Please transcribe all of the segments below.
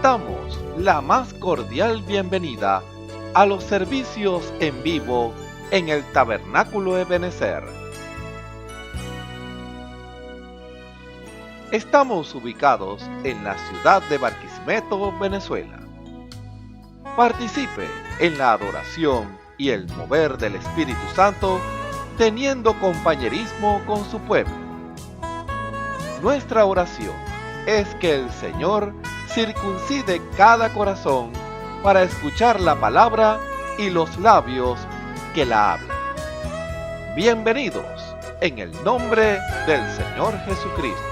damos la más cordial bienvenida a los servicios en vivo en el Tabernáculo Ebenezer. Estamos ubicados en la ciudad de Barquisimeto, Venezuela. Participe en la adoración y el mover del Espíritu Santo, teniendo compañerismo con su pueblo. Nuestra oración es que el Señor circuncide cada corazón para escuchar la palabra y los labios que la hablan. Bienvenidos en el nombre del Señor Jesucristo.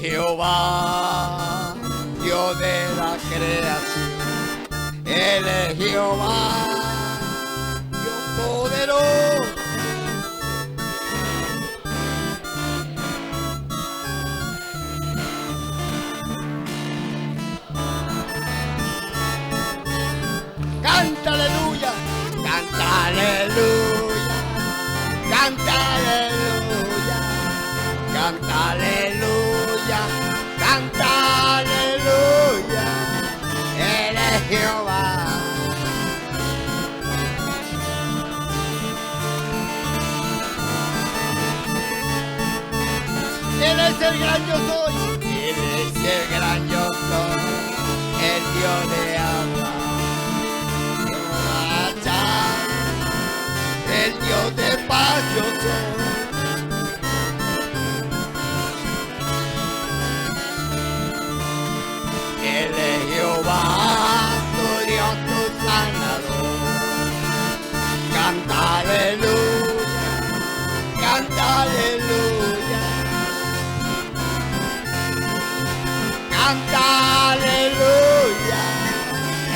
Jehová, Dios de la creación. Él es Jehová, Dios poderoso. Canta aleluya, canta aleluya, canta aleluya, canta aleluya, canta aleluya. Él es Jehová. Él es el gran yo soy. Él es el gran yo soy. El Dios de Abraham. El Dios de paz yo soy. Él es Jehová, tu Dios, tu sanador. Canta aleluya, canta aleluya, canta aleluya.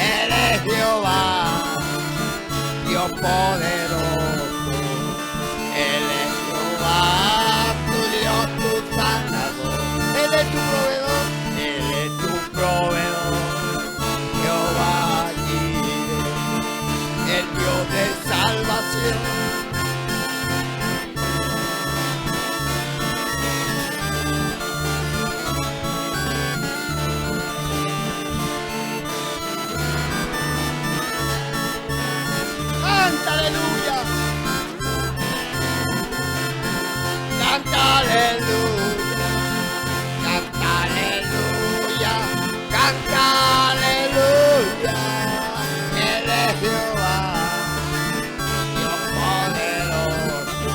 Él es Jehová, Dios poderoso. Él es Jehová, tu Dios, tu sanador. Él es tu proveedor, Él es tu proveedor. Jehová Jireh, el Dios de salvación. Canta aleluya, canta aleluya, canta aleluya, canta aleluya. Él es Jehová, Dios poderoso.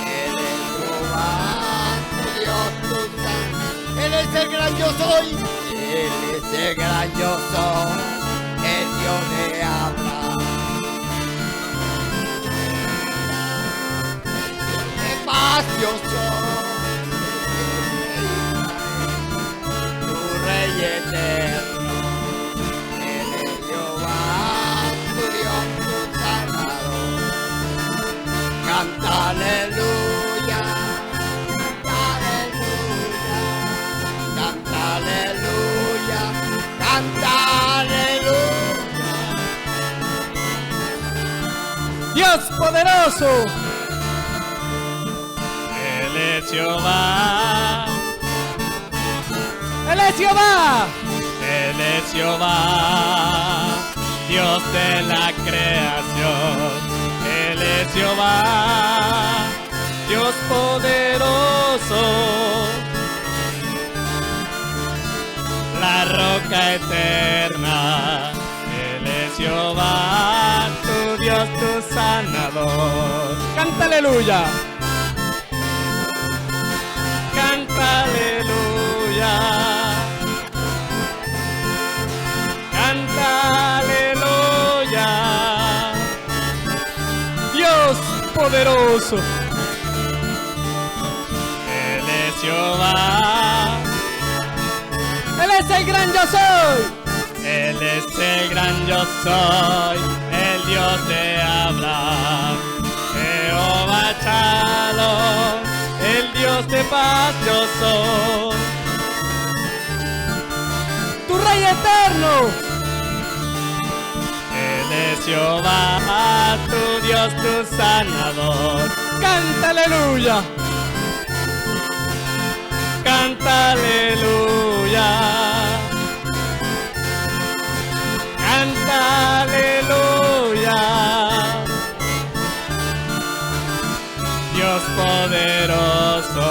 Él es Jehová, tu Dios, tu santo. Él es el gran yo soy. Él es el gran yo soy, el Dios de Abraham. Yo soy tu Rey eterno. Él es Jehová, tu Dios, tu Salvador. Canta aleluya, canta aleluya, canta aleluya, canta aleluya. Dios poderoso. Él es Jehová, Él es Jehová, Él es Jehová, Dios de la creación. Él es Jehová, Dios poderoso, la roca eterna. Él es Jehová, tu Dios, tu sanador. Canta aleluya. Canta aleluya, canta aleluya, Dios poderoso. Él es Jehová. Él es el gran yo soy. Él es el gran yo soy, el Dios de Abraham. Jehová Shalom, el Dios de paz yo soy. Tu Rey eterno. Él es Jehová, tu Dios, tu sanador. Canta aleluya. Canta aleluya. Canta aleluya. Dios poderoso.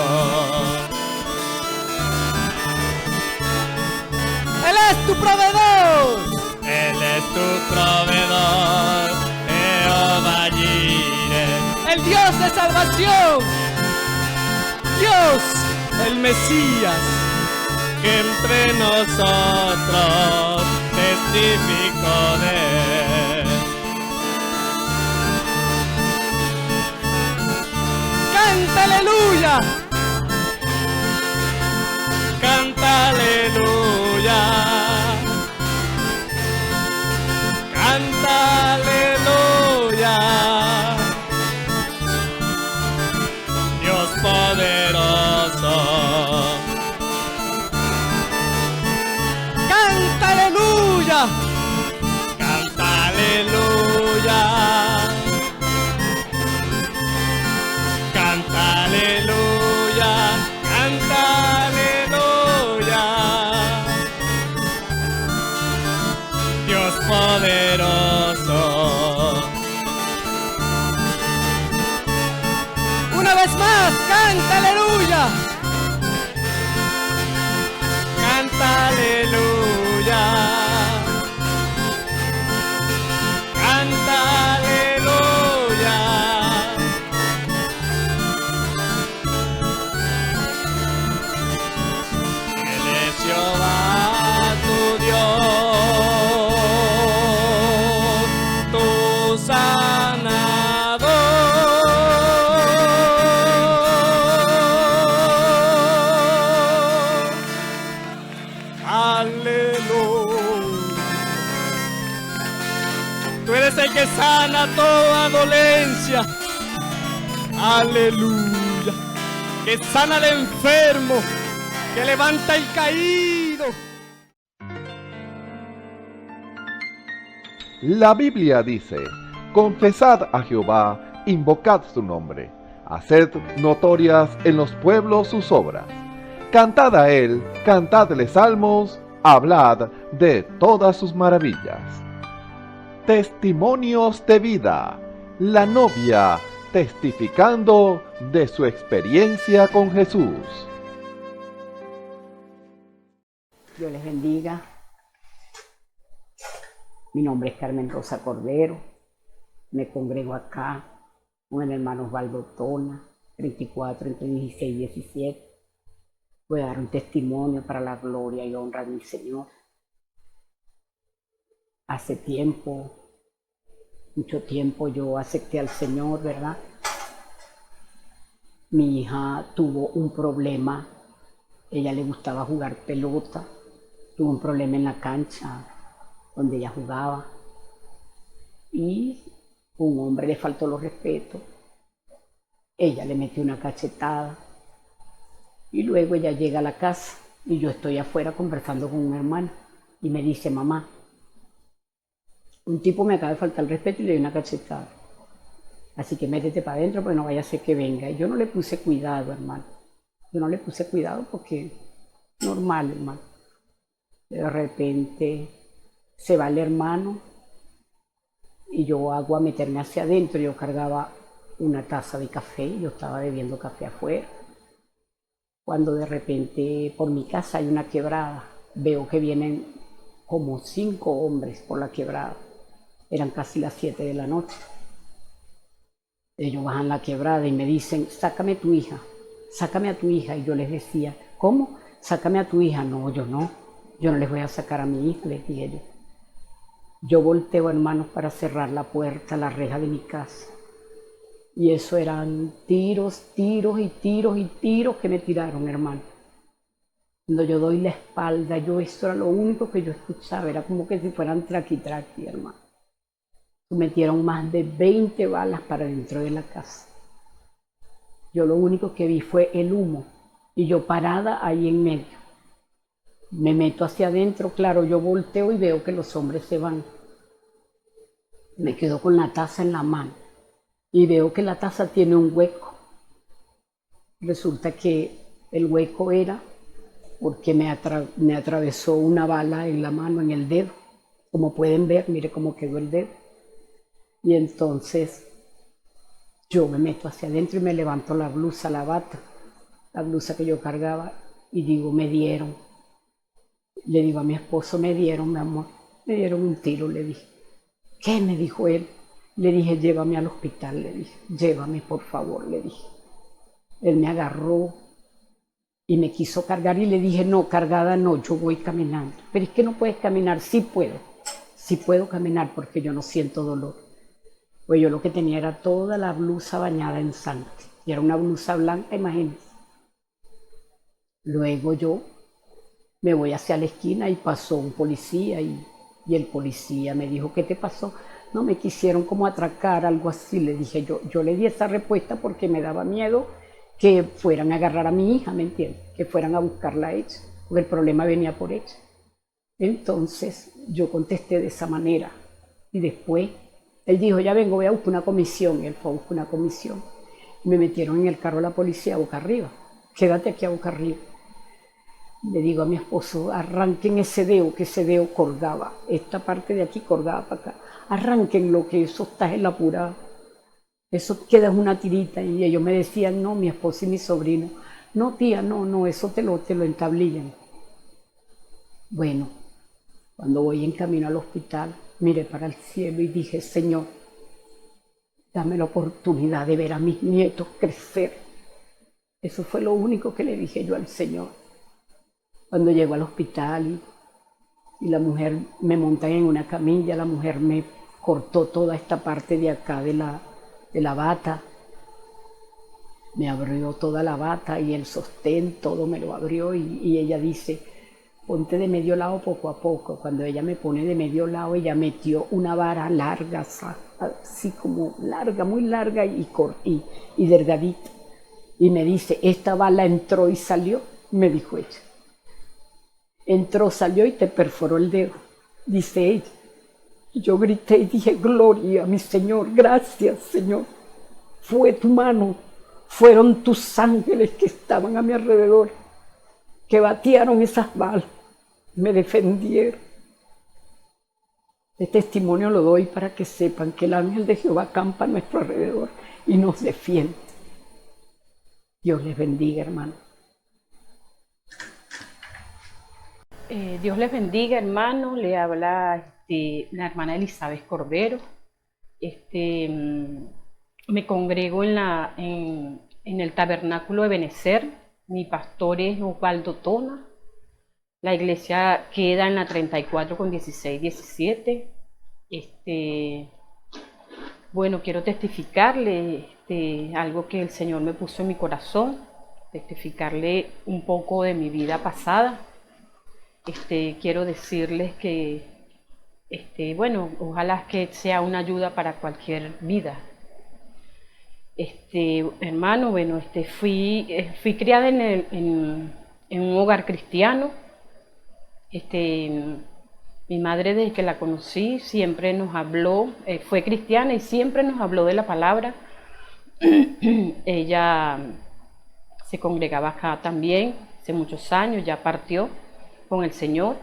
Él es tu proveedor. Él es tu proveedor, Jehová Jireh. El Dios de salvación. Dios, El Mesías, que entre nosotros testificó de él. canta aleluya. Canta aleluya. Canta aleluya. Dios poderoso. Canta aleluya. Canta aleluya. Canta aleluya. Canta aleluya. Dios poderoso. Una vez más, canta aleluya. Canta aleluya. Canta aleluya. Él es Jehová tu Dios, tu sanador. Aleluya. Tú eres el que sana toda dolencia. Aleluya. Que sana al enfermo, que levanta el caído. La Biblia dice, confesad a Jehová, invocad su nombre, haced notorias en los pueblos sus obras. Cantad a él, cantadle salmos, hablad de todas sus maravillas. Testimonios de vida, la novia testificando de su experiencia con Jesús. Dios les bendiga. Mi nombre es Carmen Rosa Cordero. Me congrego acá con el hermano Osvaldo Tona, 34, entre 16 y 17. Voy a dar un testimonio para la gloria y honra de mi Señor. Hace tiempo, mucho tiempo, yo acepté al Señor, ¿verdad? Mi hija tuvo un problema. Ella le gustaba jugar pelota. Tuvo un problema en la cancha donde ella jugaba. Y un hombre le faltó los respetos. Ella le metió una cachetada. Y luego ella llega a la casa y yo estoy afuera conversando con un hermano. Y me dice, mamá, un tipo me acaba de faltar el respeto y le dio una cachetada. Así que métete para adentro porque no vaya a ser que venga. Y yo no le puse cuidado, hermano. Yo no le puse cuidado porque normal, hermano. De repente se va el hermano y yo hago a meterme hacia adentro. Yo cargaba una taza de café y yo estaba bebiendo café afuera. Cuando de repente por mi casa hay una quebrada, veo que vienen como 5 hombres por la quebrada. Eran casi las 7 de la noche. Ellos bajan la quebrada y me dicen, sácame tu hija, sácame a tu hija. Y yo les decía, ¿cómo? Sácame a tu hija. No, yo no les voy a sacar a mi hija, les dije yo. Yo volteo, hermanos, para cerrar la puerta, la reja de mi casa. Y eso eran tiros, tiros y tiros y tiros que me tiraron, hermano. Cuando yo doy la espalda, eso era lo único que yo escuchaba, era como que si fueran traqui-traqui, hermano. Metieron más de 20 balas para dentro de la casa. Yo lo único que vi fue el humo y yo parada ahí en medio. Me meto hacia adentro, claro, yo volteo y veo que los hombres se van. Me quedo con la taza en la mano y veo que la taza tiene un hueco. Resulta que el hueco era porque me atravesó una bala en la mano, en el dedo. Como pueden ver, mire cómo quedó el dedo. Y entonces yo me meto hacia adentro y me levanto la blusa, la bata, la blusa que yo cargaba, y digo, me dieron. Le digo a mi esposo, me dieron, mi amor, me dieron un tiro, le dije. ¿Qué? Me dijo él. Le dije, llévame al hospital, le dije, llévame por favor, le dije. Él me agarró y me quiso cargar y le dije, no, cargada no, yo voy caminando. Pero es que no puedes caminar. Sí puedo caminar porque yo no siento dolor. Pues yo lo que tenía era toda la blusa bañada en sangre. Y era una blusa blanca, imagínense. Luego yo me voy hacia la esquina y pasó un policía y el policía me dijo, ¿qué te pasó? No, me quisieron como atracar, algo así. Le dije, yo le di esa respuesta porque me daba miedo que fueran a agarrar a mi hija, ¿me entiendes? Que fueran a buscarla a ella, porque el problema venía por ella. Entonces yo contesté de esa manera y después él dijo, ya vengo, voy a buscar una comisión. Y él fue a buscar una comisión. Me metieron en el carro de la policía boca arriba. Quédate aquí a boca arriba. Le digo a mi esposo, arranquen ese dedo, que ese dedo colgaba. Esta parte de aquí colgaba para acá. Arranquenlo, que eso está en la pura. Eso queda en una tirita. Y ellos me decían, no, mi esposo y mi sobrino. No, tía, no, eso te lo entablillan. Bueno, cuando voy en camino al hospital, miré para el cielo y dije, Señor, dame la oportunidad de ver a mis nietos crecer. Eso fue lo único que le dije yo al Señor. Cuando llego al hospital y la mujer me monta en una camilla, la mujer me cortó toda esta parte de acá de la bata, me abrió toda la bata y el sostén, todo me lo abrió y ella dice, ponte de medio lado poco a poco. Cuando ella me pone de medio lado, ella metió una vara larga, así como larga, muy larga y delgadita. Y me dice, esta bala entró y salió, me dijo ella. Entró, salió y te perforó el dedo, dice ella. Y yo grité y dije, gloria a mi Señor, gracias Señor. Fue tu mano, fueron tus ángeles que estaban a mi alrededor, que batearon esas balas, me defendieron. Este testimonio lo doy para que sepan que el ángel de Jehová acampa a nuestro alrededor y nos defiende. Dios les bendiga, hermano. Dios les bendiga, hermano. Le habla la hermana Elizabeth Cordero. Me congrego en el tabernáculo de Benecer. Mi pastor es Osvaldo Tona. La iglesia queda en la 34 con 16-17. Bueno, quiero testificarle algo que el Señor me puso en mi corazón, testificarle un poco de mi vida pasada. Quiero decirles que, bueno, ojalá que sea una ayuda para cualquier vida. Hermano, bueno, fui criada en un hogar cristiano. Mi madre, desde que la conocí, siempre nos habló, fue cristiana y siempre nos habló de la palabra. Ella se congregaba acá también, hace muchos años, ya partió con el Señor.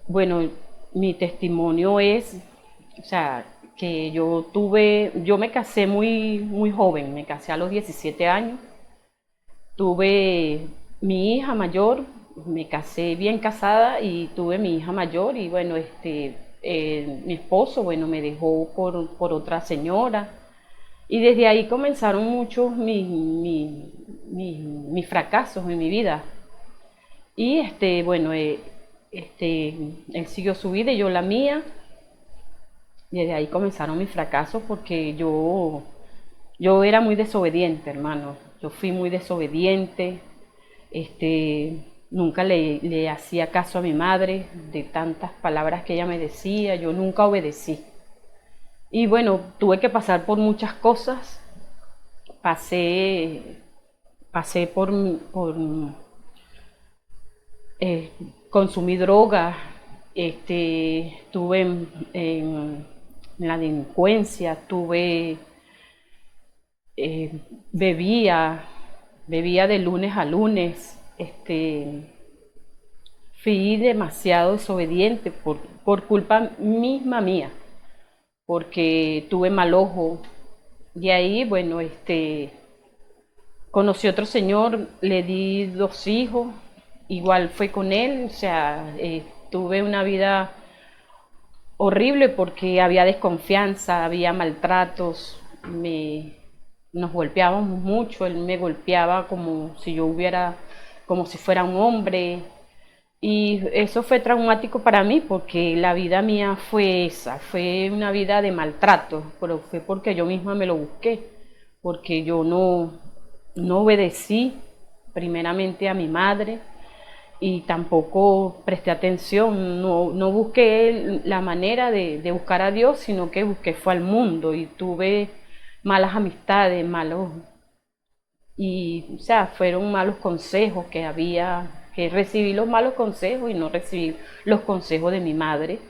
Bueno, mi testimonio es, o sea, que yo me casé muy joven, me casé a los 17 años, tuve mi hija mayor, me casé bien casada y tuve mi hija mayor y bueno, mi esposo, bueno, me dejó por otra señora y desde ahí comenzaron muchos mis fracasos en mi vida y bueno, él siguió su vida y yo la mía. Y desde ahí comenzaron mis fracasos porque yo era muy desobediente, hermano. Yo fui muy desobediente. Nunca le hacía caso a mi madre de tantas palabras que ella me decía. Yo nunca obedecí. Y bueno, tuve que pasar por muchas cosas. Pasé por consumí droga. Estuve en la delincuencia, bebía de lunes a lunes, fui demasiado desobediente por culpa misma mía, porque tuve mal ojo. Y ahí, bueno, conocí a otro señor, le di 2 hijos, igual fue con él, o sea, tuve una vida horrible porque había desconfianza, había maltratos, nos golpeábamos mucho, él me golpeaba como si fuera un hombre, y eso fue traumático para mí porque la vida mía fue esa, fue una vida de maltrato, pero fue porque yo misma me lo busqué, porque yo no obedecí primeramente a mi madre y tampoco presté atención, no busqué la manera de buscar a Dios, sino que busqué fue al mundo y tuve malas amistades, o sea, fueron malos consejos que recibí los malos consejos y no recibí los consejos de mi madre.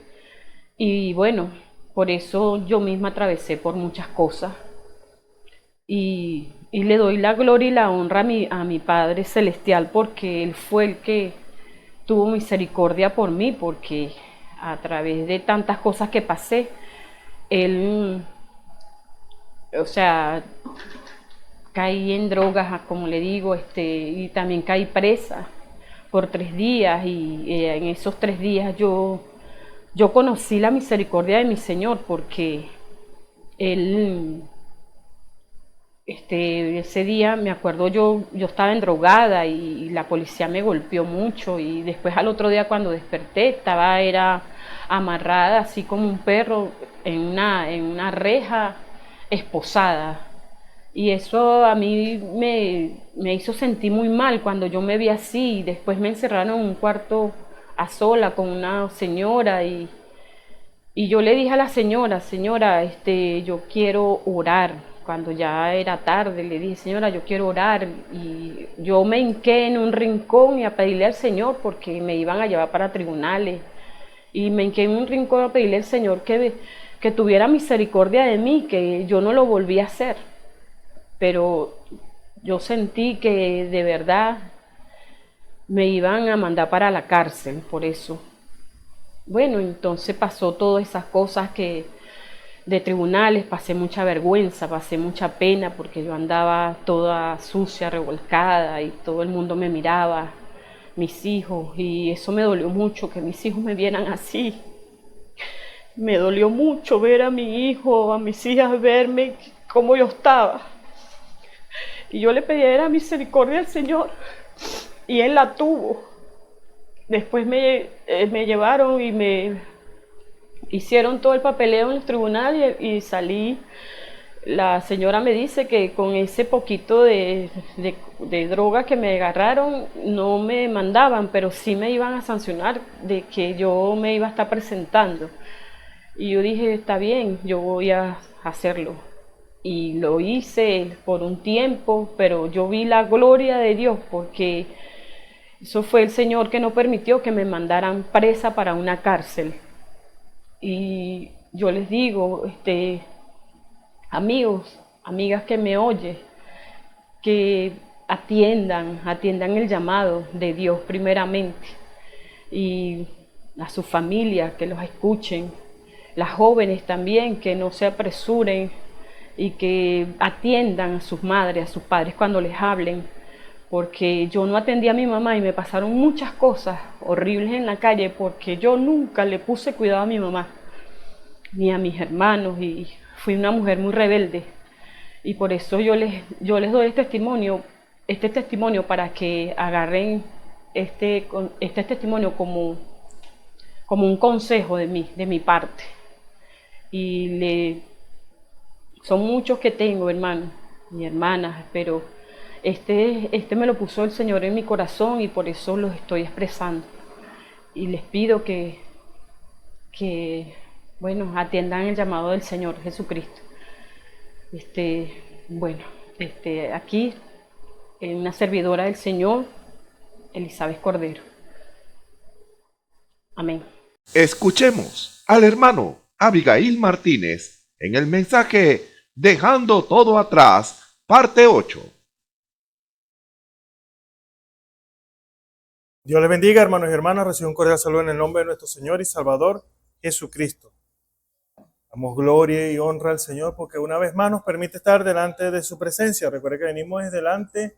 Y bueno, por eso yo misma atravesé por muchas cosas. Y le doy la gloria y la honra a mi Padre Celestial porque Él fue el que tuvo misericordia por mí, porque a través de tantas cosas que pasé, Él, o sea, caí en drogas, como le digo, y también caí presa por 3 días y en esos 3 días yo conocí la misericordia de mi Señor porque Él, ese día me acuerdo yo estaba endrogada y la policía me golpeó mucho y después al otro día cuando desperté era amarrada así como un perro en una reja esposada. Y eso a mí me hizo sentir muy mal cuando yo me vi así. Después me encerraron en un cuarto a sola con una señora y yo le dije a la señora, yo quiero orar. Cuando ya era tarde le dije, señora, yo quiero orar. Y yo me hinqué en un rincón y a pedirle al Señor porque me iban a llevar para tribunales. Y me hinqué en un rincón a pedirle al Señor que tuviera misericordia de mí, que yo no lo volví a hacer. Pero yo sentí que de verdad me iban a mandar para la cárcel por eso. Bueno, entonces pasó todas esas cosas de tribunales, pasé mucha vergüenza, pasé mucha pena porque yo andaba toda sucia, revolcada y todo el mundo me miraba, mis hijos, y eso me dolió mucho que mis hijos me vieran así. Me dolió mucho ver a mi hijo, a mis hijas verme como yo estaba. Y yo le pedí a misericordia al Señor y Él la tuvo. Después me llevaron y me hicieron todo el papeleo en el tribunal y salí. La señora me dice que con ese poquito de droga que me agarraron no me mandaban, pero sí me iban a sancionar de que yo me iba a estar presentando. Y yo dije, está bien, yo voy a hacerlo. Y lo hice por un tiempo, pero yo vi la gloria de Dios porque eso fue el Señor que no permitió que me mandaran presa para una cárcel. Y yo les digo, amigos, amigas que me oyen, que atiendan el llamado de Dios primeramente y a sus familias que los escuchen, las jóvenes también que no se apresuren y que atiendan a sus madres, a sus padres cuando les hablen, porque yo no atendí a mi mamá y me pasaron muchas cosas horribles en la calle porque yo nunca le puse cuidado a mi mamá ni a mis hermanos y fui una mujer muy rebelde y por eso yo les doy este testimonio para que agarren este testimonio como un consejo de mi parte. Son muchos que tengo, hermanos y hermanas, pero este me lo puso el Señor en mi corazón y por eso los estoy expresando. Y les pido que atiendan el llamado del Señor Jesucristo. Aquí, una servidora del Señor, Elizabeth Cordero. Amén. Escuchemos al hermano Abigail Martínez en el mensaje Dejando todo atrás, parte 8. Dios les bendiga, hermanos y hermanas. Reciban un cordial saludo en el nombre de nuestro Señor y Salvador Jesucristo. Damos gloria y honra al Señor porque una vez más nos permite estar delante de su presencia. Recuerde que venimos desde delante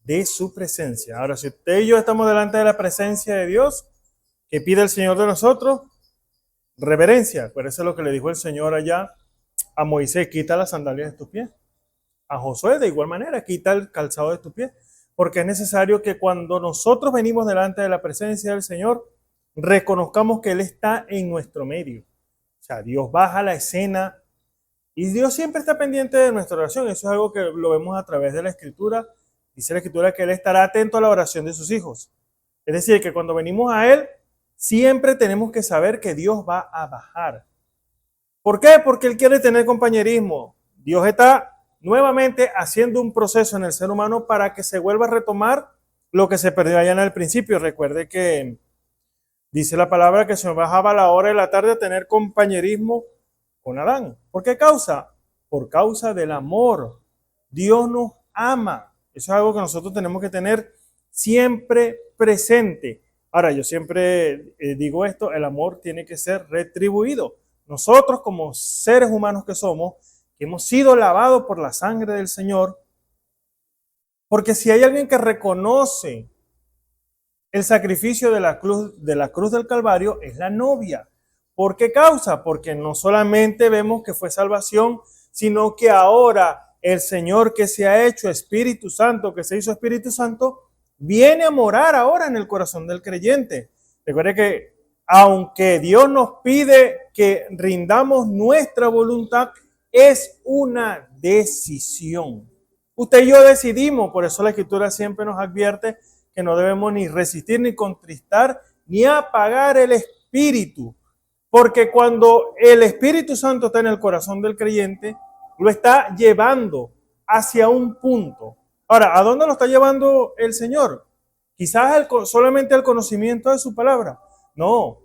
de su presencia. Ahora, si usted y yo estamos delante de la presencia de Dios, ¿qué pide el Señor de nosotros? Reverencia. Pero eso es lo que le dijo el Señor allá a Moisés: quita las sandalias de tus pies. A Josué de igual manera: quita el calzado de tus pies. Porque es necesario que cuando nosotros venimos delante de la presencia del Señor, reconozcamos que Él está en nuestro medio. O sea, Dios baja a la escena y Dios siempre está pendiente de nuestra oración. Eso es algo que lo vemos a través de la Escritura. Dice la Escritura que Él estará atento a la oración de sus hijos. Es decir, que cuando venimos a Él, siempre tenemos que saber que Dios va a bajar. ¿Por qué? Porque Él quiere tener compañerismo. Dios está nuevamente haciendo un proceso en el ser humano para que se vuelva a retomar lo que se perdió allá en el principio. Recuerde que dice la palabra que se bajaba a la hora de la tarde a tener compañerismo con Adán. ¿Por qué causa? Por causa del amor. Dios nos ama. Eso es algo que nosotros tenemos que tener siempre presente. Ahora, yo siempre digo esto: el amor tiene que ser retribuido. Nosotros, como seres humanos que somos, que hemos sido lavados por la sangre del Señor, porque si hay alguien que reconoce el sacrificio de la cruz del Calvario, es la novia. ¿Por qué causa? Porque no solamente vemos que fue salvación, sino que ahora el Señor que se ha hecho Espíritu Santo, que se hizo Espíritu Santo, viene a morar ahora en el corazón del creyente. Recuerde que aunque Dios nos pide que rindamos nuestra voluntad, es una decisión. Usted y yo decidimos, por eso la Escritura siempre nos advierte que no debemos ni resistir, ni contristar, ni apagar el Espíritu. Porque cuando el Espíritu Santo está en el corazón del creyente, lo está llevando hacia un punto. Ahora, ¿a dónde lo está llevando el Señor? Quizás solamente al conocimiento de su palabra. No.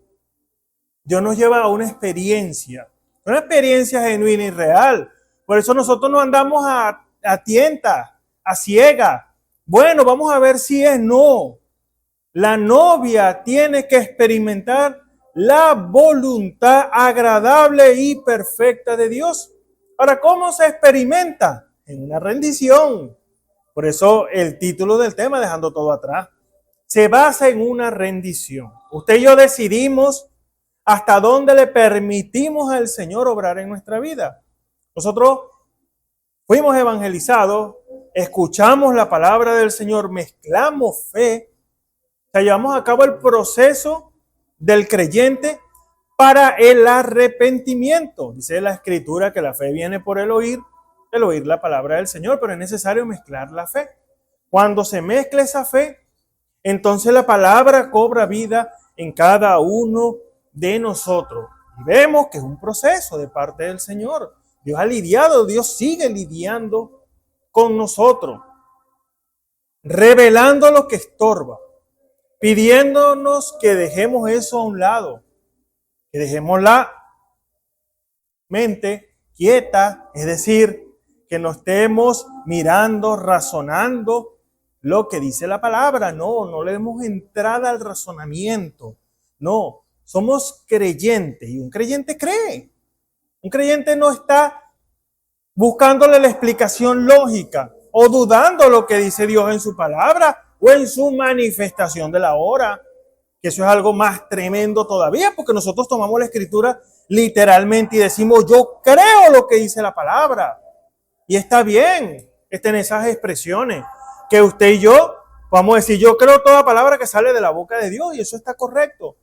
Dios nos lleva a una experiencia genuina y real. Por eso nosotros no andamos a tientas, a ciegas. Bueno, vamos a ver si es. No. La novia tiene que experimentar la voluntad agradable y perfecta de Dios. Ahora, ¿cómo se experimenta? En una rendición. Por eso el título del tema, Dejando todo atrás, se basa en una rendición. Usted y yo decidimos hasta dónde le permitimos al Señor obrar en nuestra vida. Nosotros fuimos evangelizados, escuchamos la palabra del Señor, mezclamos fe, o sea, llevamos a cabo el proceso del creyente para el arrepentimiento. Dice la Escritura que la fe viene por el oír la palabra del Señor, pero es necesario mezclar la fe. Cuando se mezcla esa fe, entonces la palabra cobra vida en cada uno de nosotros. Y vemos que es un proceso de parte del Señor. Dios ha lidiado, Dios sigue lidiando con nosotros, revelando lo que estorba, pidiéndonos que dejemos eso a un lado, que dejemos la mente quieta, es decir, que no estemos mirando, razonando lo que dice la palabra. No le demos entrada al razonamiento. No, somos creyentes y un creyente cree. Un creyente no está buscándole la explicación lógica o dudando lo que dice Dios en su palabra o en su manifestación de la hora. Que eso es algo más tremendo todavía, porque nosotros tomamos la Escritura literalmente y decimos: yo creo lo que dice la palabra. Y está bien, estén esas expresiones, que usted y yo vamos a decir: yo creo toda palabra que sale de la boca de Dios, y eso está correcto.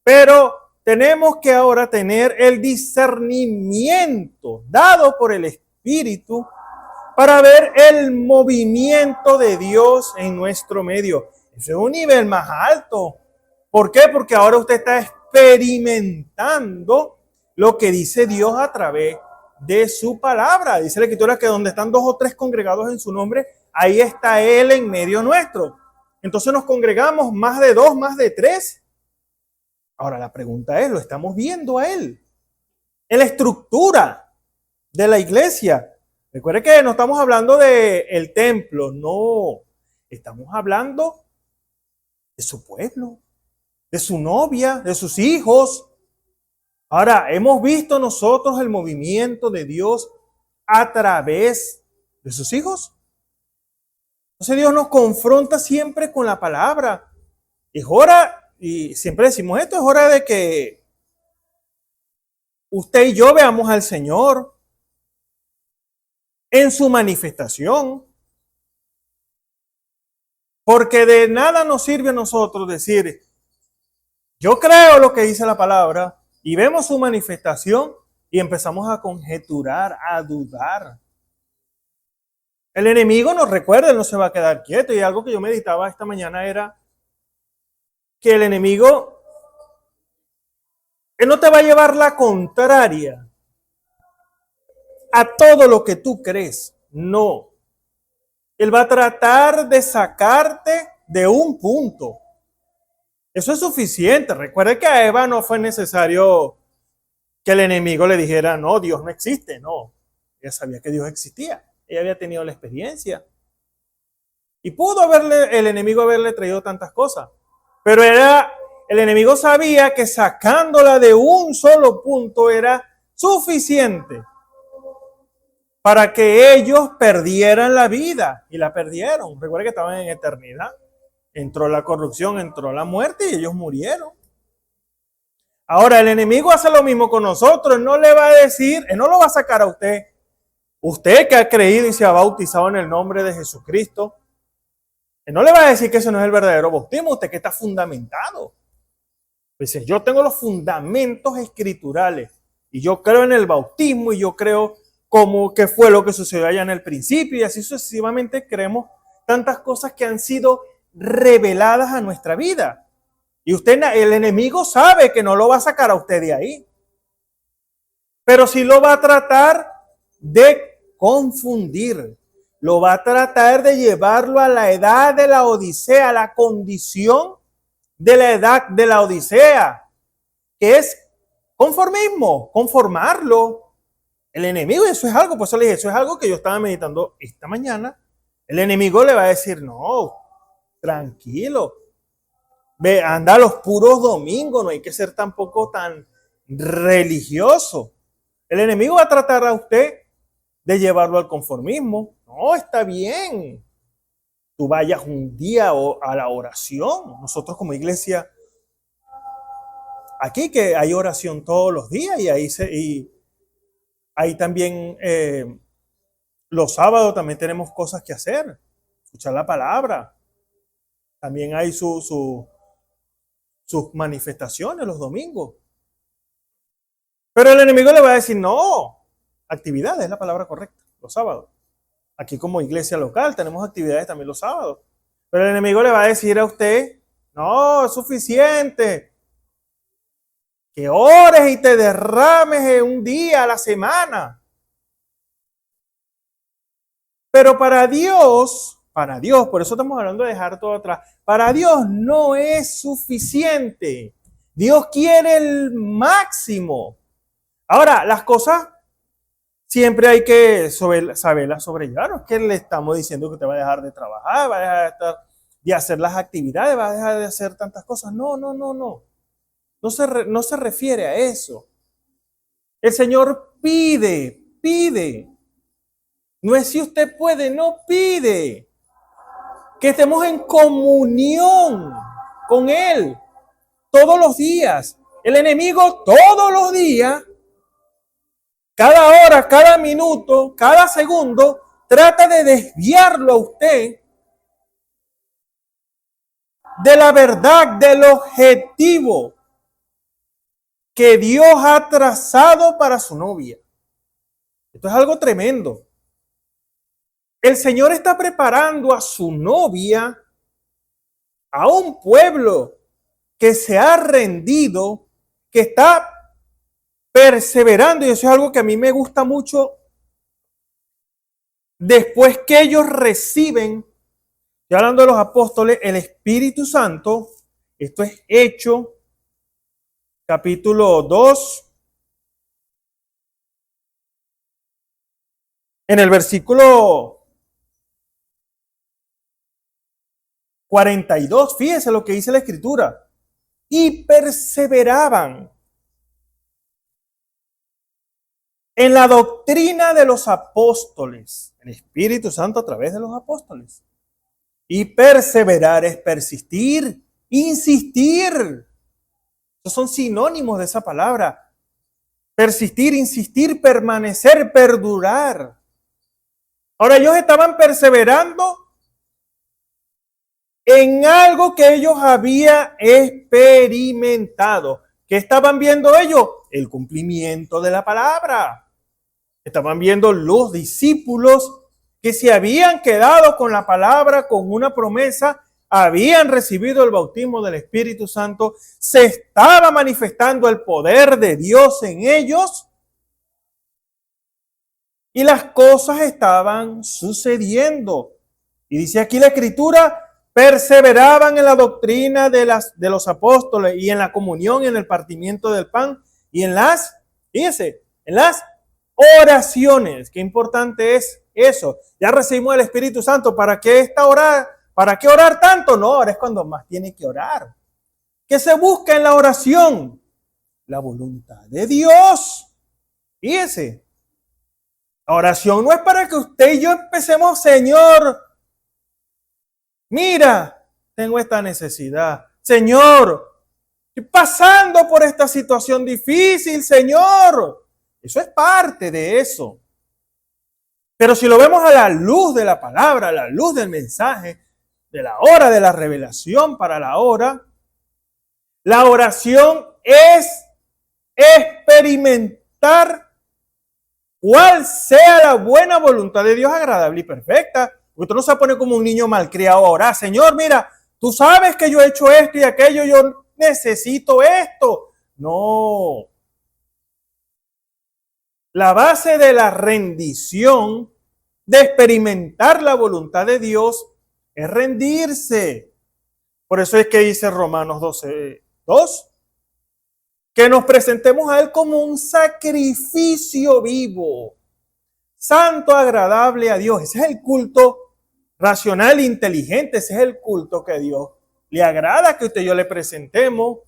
Pero tenemos que ahora tener el discernimiento dado por el Espíritu para ver el movimiento de Dios en nuestro medio. Ese es un nivel más alto. ¿Por qué? Porque ahora usted está experimentando lo que dice Dios a través de su palabra. Dice la Escritura que donde están 2 o 3 congregados en su nombre, ahí está Él en medio nuestro. Entonces nos congregamos más de 2, más de 3. Ahora la pregunta es, ¿lo estamos viendo a Él? En la estructura de la iglesia. Recuerde que no estamos hablando del templo, no. Estamos hablando de su pueblo, de su novia, de sus hijos. Ahora, hemos visto nosotros el movimiento de Dios a través de sus hijos. Entonces Dios nos confronta siempre con la palabra. Es hora, y siempre decimos esto, es hora de que usted y yo veamos al Señor en su manifestación. Porque de nada nos sirve a nosotros decir, yo creo lo que dice la palabra, y vemos su manifestación y empezamos a conjeturar, a dudar. El enemigo nos recuerda, él no se va a quedar quieto. Y algo que yo meditaba esta mañana era que el enemigo, él no te va a llevar la contraria a todo lo que tú crees. No. Él va a tratar de sacarte de un punto. Eso es suficiente. Recuerde que a Eva no fue necesario que el enemigo le dijera, no, Dios no existe. No, ella sabía que Dios existía. Ella había tenido la experiencia. Y pudo el enemigo haberle traído tantas cosas. Pero el enemigo sabía que sacándola de un solo punto era suficiente para que ellos perdieran la vida. Y la perdieron. Recuerda que estaban en eternidad. Entró la corrupción, entró la muerte y ellos murieron. Ahora el enemigo hace lo mismo con nosotros. Él no le va a decir, él no lo va a sacar a usted. Usted que ha creído y se ha bautizado en el nombre de Jesucristo. Él no le va a decir que eso no es el verdadero bautismo. Usted que está fundamentado. Dice, yo tengo los fundamentos escriturales. Y yo creo en el bautismo y yo creo como que fue lo que sucedió allá en el principio. Y así sucesivamente creemos tantas cosas que han sido reveladas a nuestra vida. Y usted, el enemigo sabe que no lo va a sacar a usted de ahí. Pero sí lo va a tratar de confundir. Lo va a tratar de llevarlo a la edad de la Odisea, a la condición de la edad de la Odisea, que es conformismo, conformarlo. El enemigo, eso es algo, por eso le dije, eso es algo que yo estaba meditando esta mañana. El enemigo le va a decir, no, tranquilo, ve, anda los puros domingos, no hay que ser tampoco tan religioso. El enemigo va a tratar a usted de llevarlo al conformismo. No, está bien. Tú vayas un día a la oración. Nosotros como iglesia, aquí que hay oración todos los días y ahí también los sábados también tenemos cosas que hacer. Escuchar la palabra. También hay sus manifestaciones los domingos. Pero el enemigo le va a decir, no, actividades es la palabra correcta, los sábados. Aquí como iglesia local tenemos actividades también los sábados. Pero el enemigo le va a decir a usted, no, es suficiente. Que ores y te derrames en un día a la semana. Pero para Dios, por eso estamos hablando de dejar todo atrás. Para Dios no es suficiente. Dios quiere el máximo. Ahora, las cosas siempre hay que saberlas sobrellevar. No es que le estamos diciendo que usted va a dejar de trabajar, va a dejar de hacer las actividades, va a dejar de hacer tantas cosas. No. No se refiere a eso. El Señor pide. No es si usted puede, no pide. Que estemos en comunión con Él todos los días. El enemigo todos los días, cada hora, cada minuto, cada segundo, trata de desviarlo a usted de la verdad, del objetivo. que Dios ha trazado para su novia. Esto es algo tremendo. El Señor está preparando a su novia, a un pueblo que se ha rendido, que está perseverando, y eso es algo que a mí me gusta mucho. Después que ellos reciben, ya hablando de los apóstoles, el Espíritu Santo, esto es Hechos, capítulo 2, en el versículo 42, fíjese lo que dice la Escritura, y perseveraban en la doctrina de los apóstoles, el Espíritu Santo a través de los apóstoles. Y perseverar es persistir, insistir. Esos son sinónimos de esa palabra. Persistir, insistir, permanecer, perdurar. Ahora ellos estaban perseverando en algo que ellos habían experimentado. ¿Qué estaban viendo ellos? El cumplimiento de la palabra. Estaban viendo los discípulos que se habían quedado con la palabra, con una promesa, habían recibido el bautismo del Espíritu Santo, se estaba manifestando el poder de Dios en ellos y las cosas estaban sucediendo. Y dice aquí la Escritura, perseveraban en la doctrina de los apóstoles y en la comunión, en el partimiento del pan y en las, fíjense, en las oraciones. Qué importante es eso. Ya recibimos el Espíritu Santo. ¿Para qué orar? ¿Para qué orar tanto? No, ahora es cuando más tiene que orar. ¿Qué se busca en la oración? La voluntad de Dios. Fíjese. La oración no es para que usted y yo empecemos, Señor, mira, tengo esta necesidad. Señor, estoy pasando por esta situación difícil, Señor. Eso es parte de eso. Pero si lo vemos a la luz de la palabra, a la luz del mensaje, de la hora de la revelación para la oración es experimentar cuál sea la buena voluntad de Dios agradable y perfecta. Porque usted no se pone como un niño malcriado a orar. Señor, mira, tú sabes que yo he hecho esto y aquello, yo necesito esto. No. La base de la rendición, de experimentar la voluntad de Dios, es rendirse. Por eso es que dice Romanos 12:2, que nos presentemos a Él como un sacrificio vivo, santo, agradable a Dios. Ese es el culto racional e inteligente. Ese es el culto que a Dios le agrada que usted y yo le presentemos.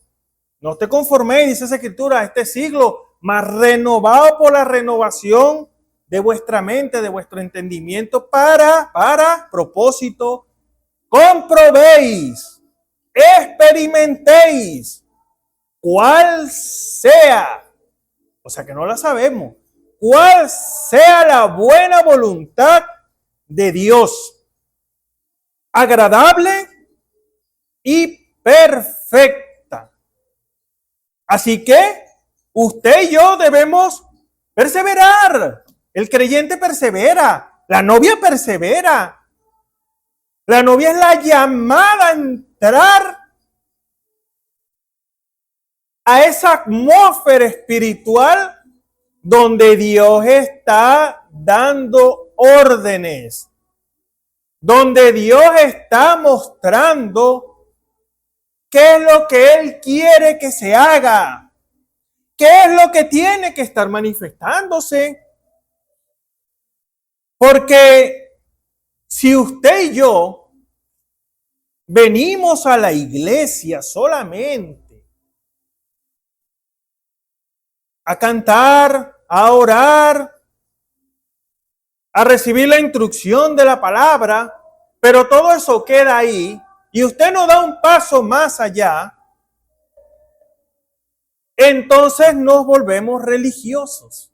No te conforméis, dice esa Escritura, a este siglo, mas renovado por la renovación de vuestra mente, de vuestro entendimiento, para propósito, comprobéis, experimentéis cuál sea, o sea que no la sabemos, cuál sea la buena voluntad de Dios, agradable y perfecta. Así que usted y yo debemos perseverar. El creyente persevera. La novia persevera. La novia es la llamada a entrar a esa atmósfera espiritual donde Dios está dando órdenes, donde Dios está mostrando qué es lo que Él quiere que se haga, qué es lo que tiene que estar manifestándose. Porque si usted y yo venimos a la iglesia solamente a cantar, a orar, a recibir la instrucción de la palabra, pero todo eso queda ahí y usted no da un paso más allá, entonces nos volvemos religiosos.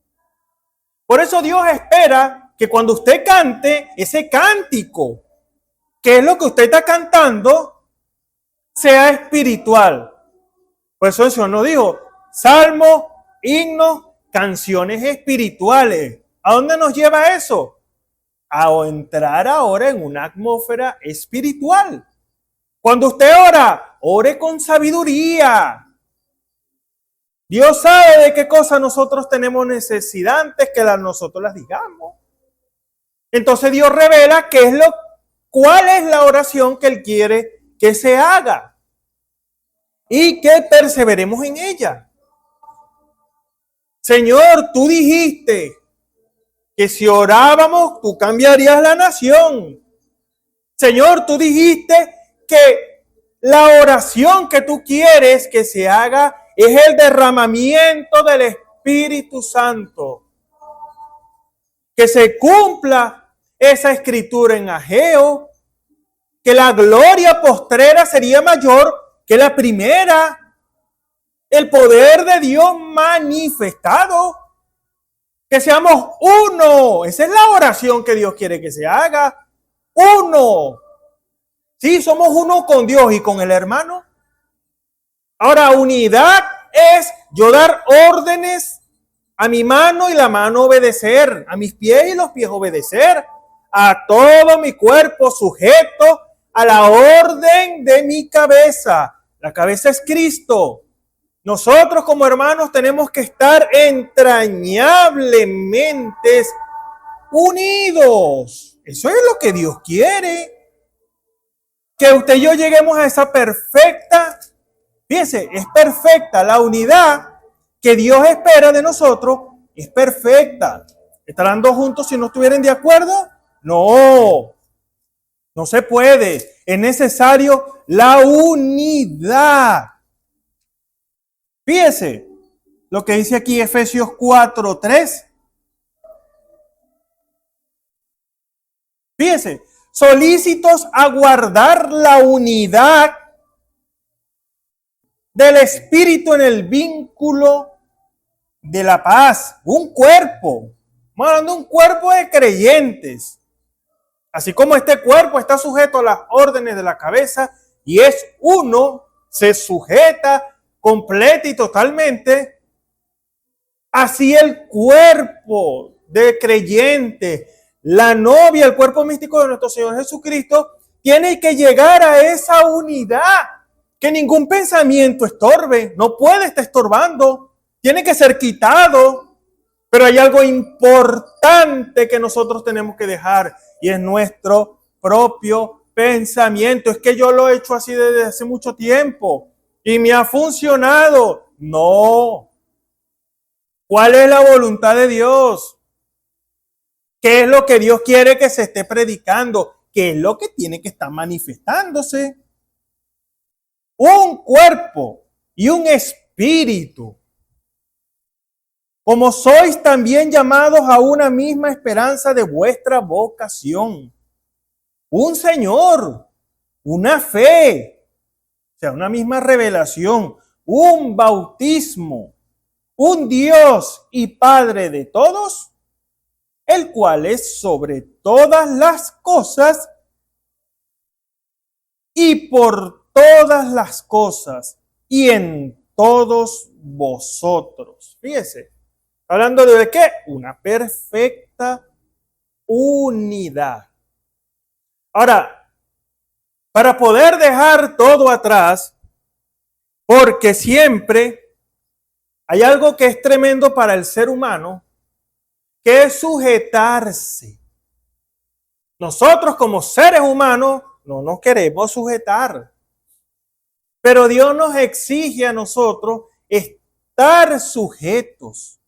Por eso Dios espera que cuando usted cante ese cántico, que es lo que usted está cantando, sea espiritual. Por eso el Señor nos dijo, salmos, himnos, canciones espirituales. ¿A dónde nos lleva eso? A entrar ahora en una atmósfera espiritual. Cuando usted ora, ore con sabiduría. Dios sabe de qué cosas nosotros tenemos necesidad antes que nosotros las digamos. Entonces Dios revela cuál es la oración que Él quiere que se haga y que perseveremos en ella. Señor, tú dijiste que si orábamos, tú cambiarías la nación. Señor, tú dijiste que la oración que tú quieres que se haga es el derramamiento del Espíritu Santo. Que se cumpla esa escritura en Ageo, que la gloria postrera sería mayor que la primera. El poder de Dios manifestado. Que seamos uno. Esa es la oración que Dios quiere que se haga. Uno. Sí, somos uno con Dios y con el hermano. Ahora, unidad es yo dar órdenes a mi mano y la mano obedecer, a mis pies y los pies obedecer, a todo mi cuerpo sujeto a la orden de mi cabeza. La cabeza es Cristo. Nosotros como hermanos tenemos que estar entrañablemente unidos. Eso es lo que Dios quiere. Que usted y yo lleguemos a esa perfecta, fíjense, es perfecta. La unidad que Dios espera de nosotros es perfecta. ¿Estarán dos juntos si no estuvieran de acuerdo? No, no se puede. Es necesario la unidad. Fíjese lo que dice aquí Efesios 4:3. Fíjese, solícitos a guardar la unidad del Espíritu en el vínculo de la paz. Un cuerpo. Estamos hablando de un cuerpo de creyentes. Así como este cuerpo está sujeto a las órdenes de la cabeza y es uno, se sujeta completa y totalmente, así el cuerpo de creyente, la novia, el cuerpo místico de nuestro Señor Jesucristo, tiene que llegar a esa unidad, que ningún pensamiento estorbe, no puede estar estorbando, tiene que ser quitado, pero hay algo importante que nosotros tenemos que dejar y es nuestro propio pensamiento. Es que yo lo he hecho así desde hace mucho tiempo y me ha funcionado. No. ¿Cuál es la voluntad de Dios? ¿Qué es lo que Dios quiere que se esté predicando? ¿Qué es lo que tiene que estar manifestándose? Un cuerpo y un espíritu. Como sois también llamados a una misma esperanza de vuestra vocación. Un Señor, una fe. O sea, una misma revelación, un bautismo, un Dios y Padre de todos, el cual es sobre todas las cosas y por todas las cosas y en todos vosotros. Fíjese, hablando de qué? Una perfecta unidad. Ahora, para poder dejar todo atrás, porque siempre hay algo que es tremendo para el ser humano, que es sujetarse. Nosotros como seres humanos no nos queremos sujetar, pero Dios nos exige a nosotros estar sujetos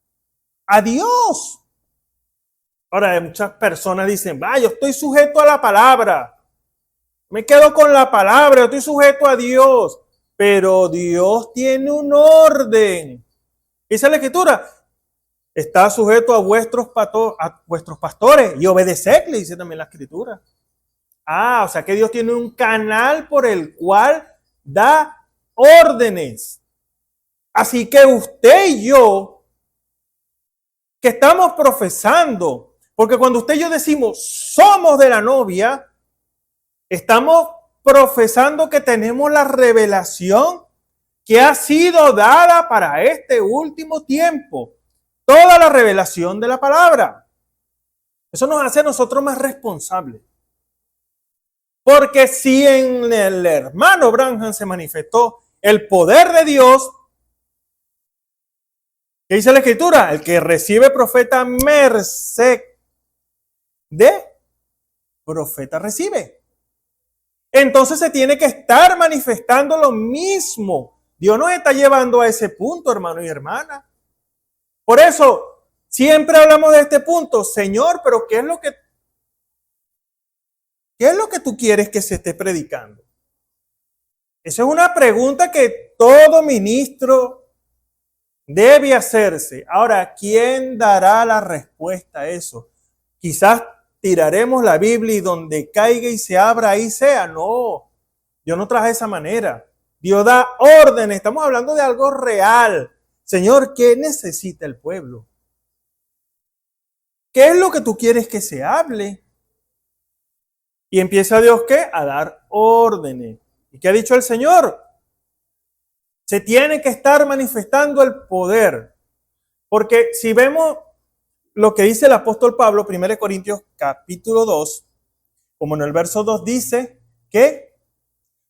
a Dios. Ahora, muchas personas dicen, yo estoy sujeto a la palabra. Me quedo con la palabra, yo estoy sujeto a Dios. Pero Dios tiene un orden. Dice la Escritura, está sujeto a vuestros pastores y obedecedle, dice también la Escritura. O sea que Dios tiene un canal por el cual da órdenes. Así que usted y yo, que estamos profesando, porque cuando usted y yo decimos somos de la novia, estamos profesando que tenemos la revelación que ha sido dada para este último tiempo. Toda la revelación de la palabra. Eso nos hace a nosotros más responsables. Porque si en el hermano Branham se manifestó el poder de Dios, ¿qué dice la Escritura? El que recibe profeta merced de profeta recibe. Entonces se tiene que estar manifestando lo mismo. Dios nos está llevando a ese punto, hermano y hermana. Por eso, siempre hablamos de este punto. Señor, pero ¿qué es lo que tú quieres que se esté predicando? Esa es una pregunta que todo ministro debe hacerse. Ahora, ¿quién dará la respuesta a eso? Quizás tiraremos la Biblia y donde caiga y se abra, ahí sea. No, Dios no trabaja de esa manera. Dios da órdenes. Estamos hablando de algo real. Señor, ¿qué necesita el pueblo? ¿Qué es lo que tú quieres que se hable? Y empieza Dios, ¿qué? A dar órdenes. ¿Y qué ha dicho el Señor? Se tiene que estar manifestando el poder. Porque si vemos lo que dice el apóstol Pablo, 1 Corintios capítulo 2, como en el verso 2 dice que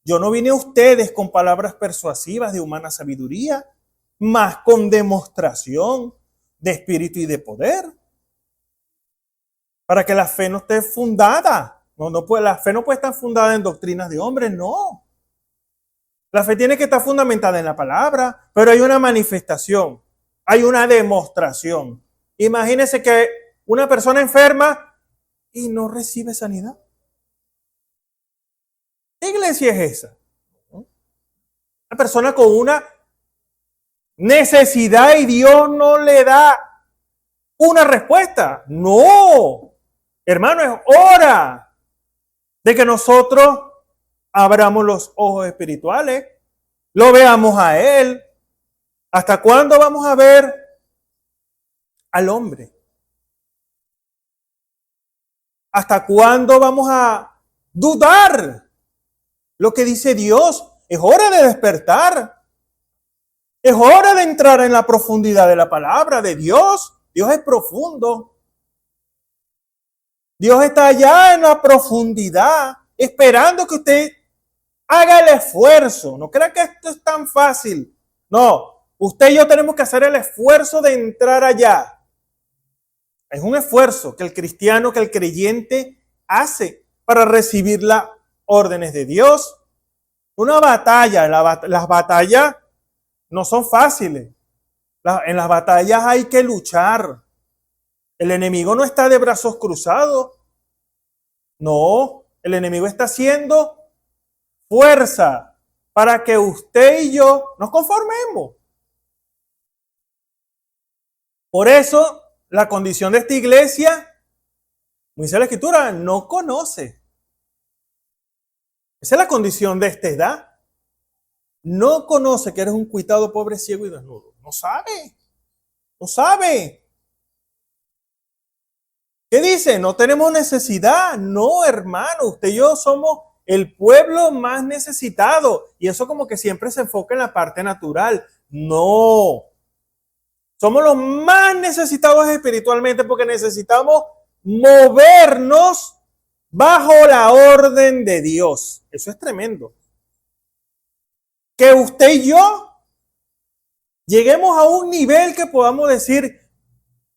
yo no vine a ustedes con palabras persuasivas de humana sabiduría, mas con demostración de espíritu y de poder. Para que la fe no esté fundada. La fe no puede estar fundada en doctrinas de hombres, no. La fe tiene que estar fundamentada en la palabra, pero hay una manifestación, hay una demostración. Imagínense que una persona enferma y no recibe sanidad. ¿Qué iglesia es esa? Una persona con una necesidad y Dios no le da una respuesta. No, hermano, es hora de que nosotros abramos los ojos espirituales, lo veamos a Él. ¿Hasta cuándo vamos a ver al hombre? ¿Hasta cuándo vamos a dudar lo que dice Dios? Es hora de despertar. Es hora de entrar en la profundidad de la palabra de Dios. Dios es profundo. Dios está allá en la profundidad, esperando que usted haga el esfuerzo. No crea que esto es tan fácil. No, usted y yo tenemos que hacer el esfuerzo de entrar allá. Es un esfuerzo que el cristiano, que el creyente hace para recibir las órdenes de Dios. Una batalla, las batallas no son fáciles. En las batallas hay que luchar. El enemigo no está de brazos cruzados. No, el enemigo está haciendo fuerza para que usted y yo nos conformemos. Por eso, la condición de esta iglesia, como dice la Escritura, no conoce. Esa es la condición de esta edad. No conoce que eres un cuitado, pobre, ciego y desnudo. No sabe. No sabe. ¿Qué dice? No tenemos necesidad. No, hermano, usted y yo somos el pueblo más necesitado. Y eso como que siempre se enfoca en la parte natural. No. Somos los más necesitados espiritualmente porque necesitamos movernos bajo la orden de Dios. Eso es tremendo. Que usted y yo lleguemos a un nivel que podamos decir,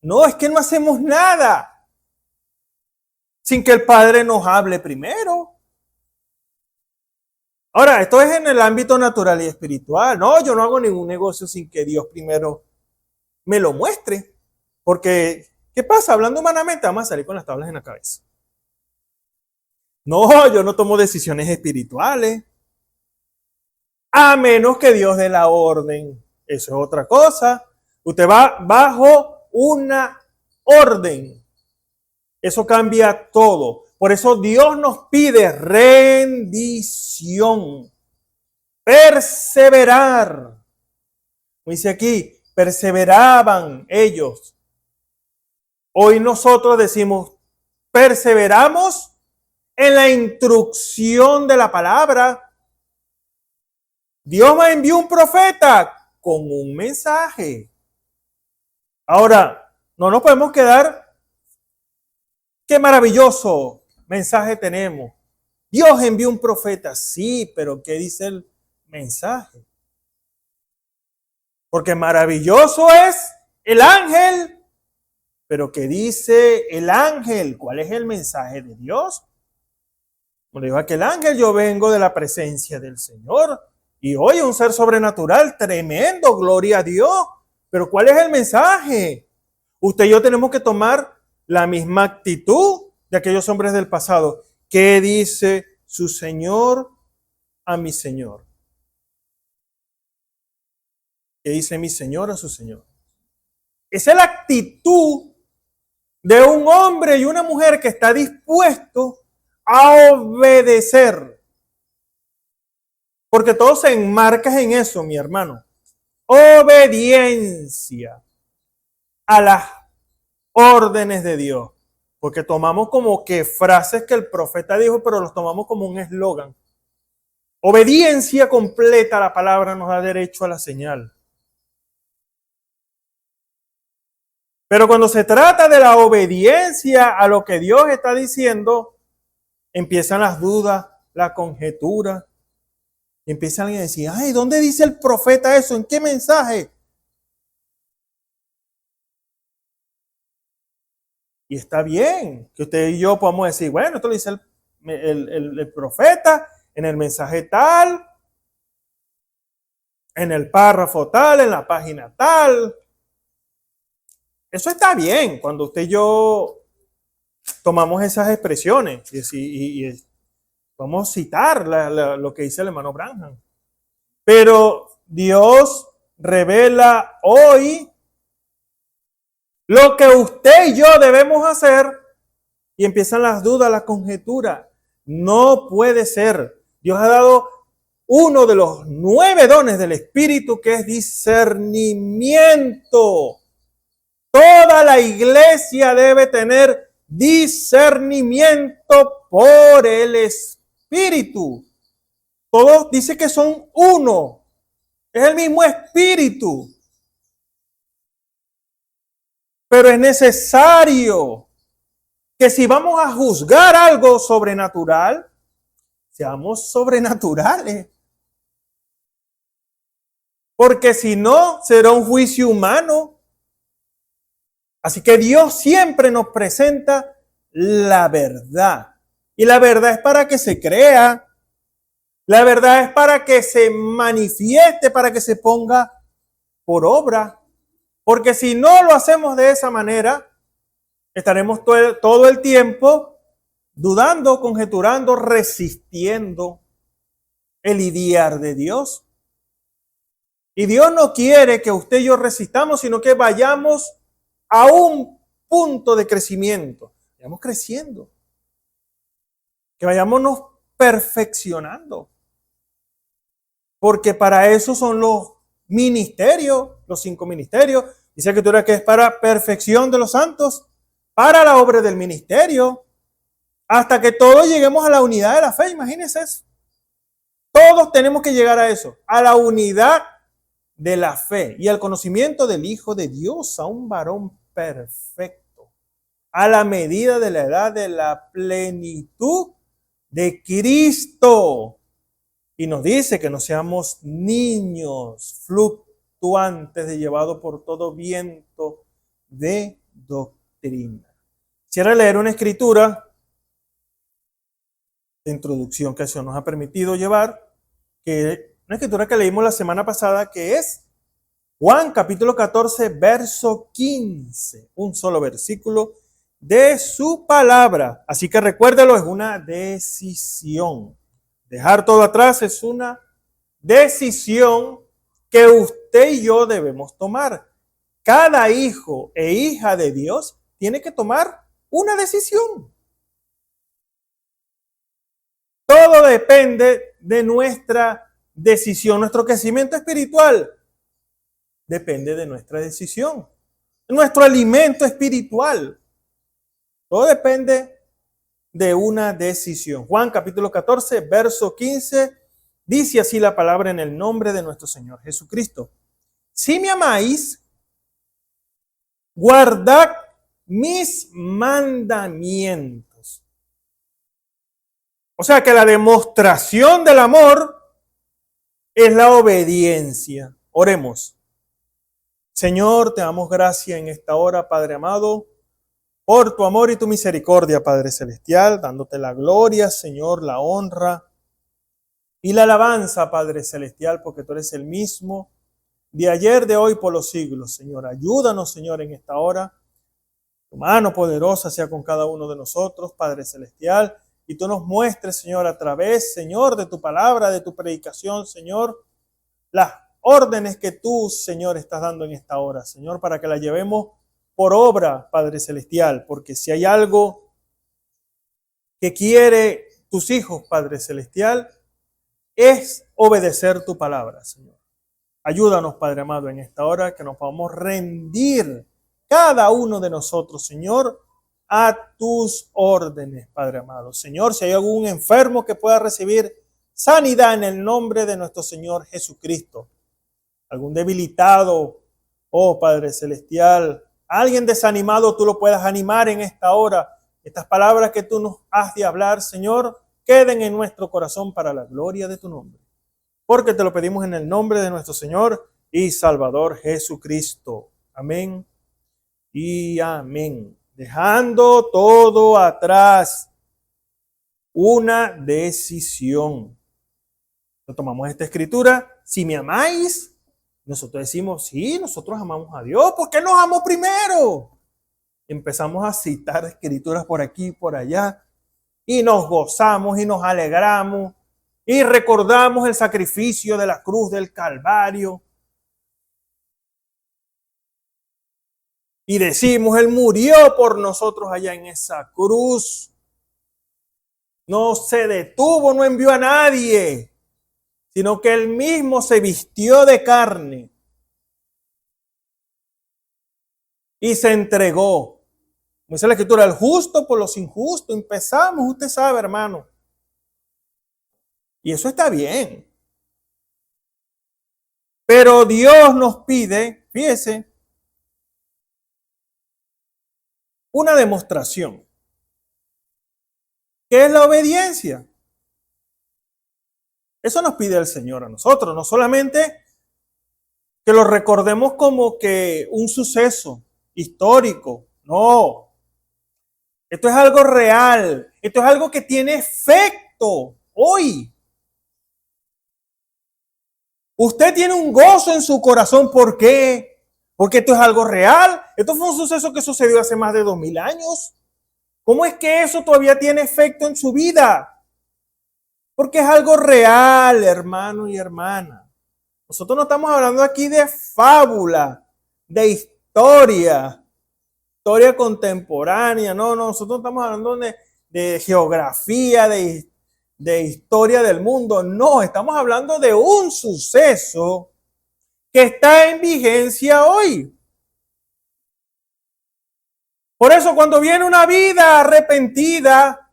no, es que no hacemos nada sin que el Padre nos hable primero. Ahora, esto es en el ámbito natural y espiritual. No, yo no hago ningún negocio sin que Dios primero me lo muestre. Porque, ¿qué pasa? Hablando humanamente, vamos a salir con las tablas en la cabeza. No, yo no tomo decisiones espirituales. A menos que Dios dé la orden. Eso es otra cosa. Usted va bajo una orden. Eso cambia todo. Por eso Dios nos pide rendición. Perseverar. Dice aquí, perseveraban ellos. Hoy nosotros decimos, perseveramos en la instrucción de la palabra. Dios me envió un profeta con un mensaje. Ahora, no nos podemos quedar, qué maravilloso mensaje tenemos. Dios envió un profeta, sí, pero ¿qué dice el mensaje? Porque maravilloso es el ángel, pero ¿qué dice el ángel? ¿Cuál es el mensaje de Dios? Como dijo aquel ángel, yo vengo de la presencia del Señor y hoy un ser sobrenatural tremendo, gloria a Dios. Pero ¿cuál es el mensaje? Usted y yo tenemos que tomar la misma actitud de aquellos hombres del pasado. ¿Qué dice su Señor a mi Señor? ¿Qué dice mi Señor a su Señor? Esa es la actitud de un hombre y una mujer que está dispuesto a obedecer. Porque todo se enmarca en eso, mi hermano. Obediencia a las órdenes de Dios. Porque tomamos como que frases que el profeta dijo, pero los tomamos como un eslogan. Obediencia completa a la palabra nos da derecho a la señal. Pero cuando se trata de la obediencia a lo que Dios está diciendo, empiezan las dudas, la conjetura. Empiezan a decir, ay, ¿dónde dice el profeta eso? ¿En qué mensaje? Y está bien que usted y yo podamos decir, bueno, esto lo dice el profeta en el mensaje tal, en el párrafo tal, en la página tal. Eso está bien cuando usted y yo tomamos esas expresiones y vamos a citar lo que dice el hermano Branham. Pero Dios revela hoy lo que usted y yo debemos hacer y empiezan las dudas, la conjetura. No puede ser. Dios ha dado uno de los 9 dones del Espíritu que es discernimiento. Toda la iglesia debe tener discernimiento por el Espíritu. Todos dice que son uno. Es el mismo Espíritu. Pero es necesario que si vamos a juzgar algo sobrenatural, seamos sobrenaturales. Porque si no, será un juicio humano. Así que Dios siempre nos presenta la verdad. Y la verdad es para que se crea. La verdad es para que se manifieste, para que se ponga por obra. Porque si no lo hacemos de esa manera, estaremos todo el tiempo dudando, conjeturando, resistiendo el idear de Dios. Y Dios no quiere que usted y yo resistamos, sino que vayamos a un punto de crecimiento. Vayamos creciendo. Que vayámonos perfeccionando. Porque para eso son los ministerios, los 5 ministerios. Dice la Escritura que es para perfección de los santos, para la obra del ministerio, hasta que todos lleguemos a la unidad de la fe. Imagínense eso. Todos tenemos que llegar a eso, a la unidad de la fe y al conocimiento del Hijo de Dios, a un varón perfecto, a la medida de la edad de la plenitud de Cristo. Y nos dice que no seamos niños fluctuantes de llevado por todo viento de doctrina. Quisiera leer una escritura de introducción que el Señor nos ha permitido llevar, que una escritura que leímos la semana pasada, que es Juan capítulo 14, verso 15. Un solo versículo de su palabra. Así que recuérdelo, es una decisión. Dejar todo atrás es una decisión que usted y yo debemos tomar. Cada hijo e hija de Dios tiene que tomar una decisión. Todo depende de nuestra decisión. Nuestro crecimiento espiritual depende de nuestra decisión. Nuestro alimento espiritual. Todo depende de una decisión. Juan capítulo 14, verso 15, Dice así la palabra en el nombre de nuestro Señor Jesucristo. Si me amáis, guardad mis mandamientos. O sea que la demostración del amor es la obediencia. Oremos. Señor, te damos gracias en esta hora, Padre amado, por tu amor y tu misericordia, Padre celestial, dándote la gloria, Señor, la honra y la alabanza, Padre celestial, porque tú eres el mismo de ayer, de hoy, por los siglos, Señor. Ayúdanos, Señor, en esta hora. Tu mano poderosa sea con cada uno de nosotros, Padre celestial, y tú nos muestres, Señor, a través, Señor, de tu palabra, de tu predicación, Señor, las órdenes que tú, Señor, estás dando en esta hora, Señor, para que la llevemos por obra, Padre celestial, porque si hay algo que quiere tus hijos, Padre celestial, es obedecer tu palabra, Señor. Ayúdanos, Padre amado, en esta hora que nos podamos rendir cada uno de nosotros, Señor, a tus órdenes, Padre amado. Señor, si hay algún enfermo que pueda recibir sanidad en el nombre de nuestro Señor Jesucristo, algún debilitado, oh Padre celestial, alguien desanimado, tú lo puedas animar en esta hora. Estas palabras que tú nos has de hablar, Señor, queden en nuestro corazón para la gloria de tu nombre. Porque te lo pedimos en el nombre de nuestro Señor y Salvador Jesucristo. Amén y amén. Dejando todo atrás, una decisión. Nos tomamos esta escritura. Si me amáis, nosotros decimos, sí, nosotros amamos a Dios. ¿Por qué nos amó primero? Empezamos a citar escrituras por aquí y por allá. Y nos gozamos y nos alegramos. Y recordamos el sacrificio de la cruz del Calvario. Y decimos, Él murió por nosotros allá en esa cruz. No se detuvo, no envió a nadie, sino que Él mismo se vistió de carne y se entregó. Como dice la Escritura, el justo por los injustos. Empezamos, usted sabe, hermano. Y eso está bien. Pero Dios nos pide, fíjese, una demostración. ¿Qué es la obediencia? Eso nos pide el Señor a nosotros. No solamente que lo recordemos como que un suceso histórico. No. Esto es algo real. Esto es algo que tiene efecto hoy. Usted tiene un gozo en su corazón. ¿Por qué? Porque esto es algo real. Esto fue un suceso que sucedió hace más de 2000 años. ¿Cómo es que eso todavía tiene efecto en su vida? Porque es algo real, hermano y hermana. Nosotros no estamos hablando aquí de fábula, de historia contemporánea. No, nosotros estamos hablando de geografía, de historia del mundo. No, estamos hablando de un suceso que está en vigencia hoy. Por eso cuando viene una vida arrepentida,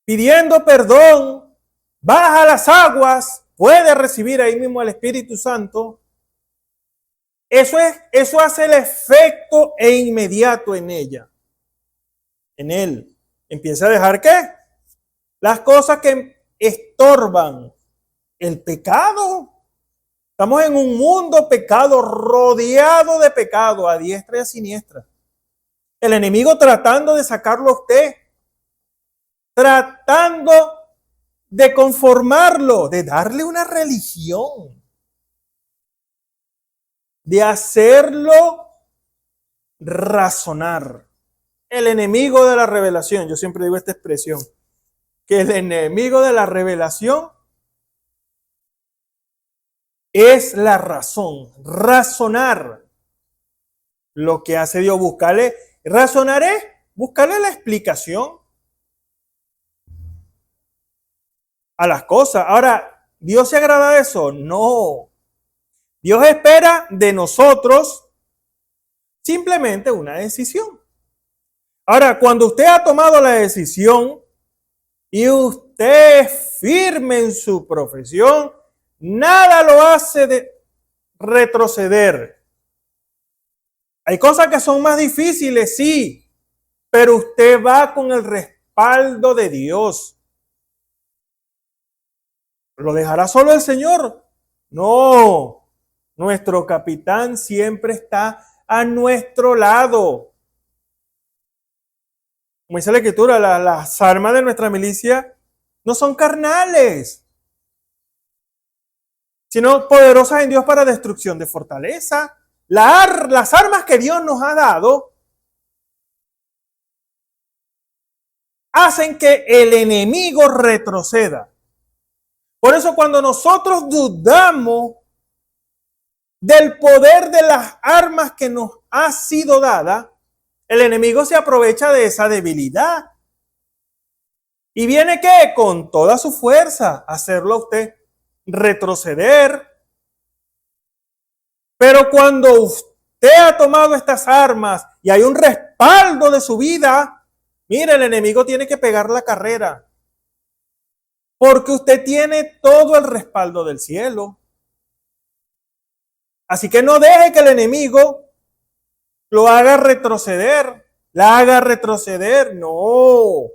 pidiendo perdón, baja las aguas, puede recibir ahí mismo el Espíritu Santo. Eso hace el efecto inmediato en ella, en él. Empieza a dejar ¿qué? Las cosas que estorban el pecado. Estamos en un mundo pecado, rodeado de pecado, a diestra y a siniestra. El enemigo tratando de sacarlo a usted, tratando de conformarlo, de darle una religión, de hacerlo razonar. El enemigo de la revelación, yo siempre digo esta expresión, que el enemigo de la revelación es la razón, razonar lo que hace Dios, buscarle, razonaré, buscarle la explicación a las cosas. Ahora, ¿Dios se agrada de eso? No. Dios espera de nosotros simplemente una decisión. Ahora, cuando usted ha tomado la decisión, y usted es firme en su profesión, nada lo hace retroceder. Hay cosas que son más difíciles, sí, pero usted va con el respaldo de Dios. ¿Lo dejará solo el Señor? No, nuestro capitán siempre está a nuestro lado. Como dice la Escritura, las armas de nuestra milicia no son carnales, sino poderosas en Dios para destrucción de fortaleza. Las armas que Dios nos ha dado hacen que el enemigo retroceda. Por eso cuando nosotros dudamos del poder de las armas que nos ha sido dada, el enemigo se aprovecha de esa debilidad. Y viene ¿qué? Con toda su fuerza a hacerlo a usted retroceder. Pero cuando usted ha tomado estas armas y hay un respaldo de su vida, mire, el enemigo tiene que pegar la carrera. Porque usted tiene todo el respaldo del cielo. Así que no deje que el enemigo lo haga retroceder, la haga retroceder. No.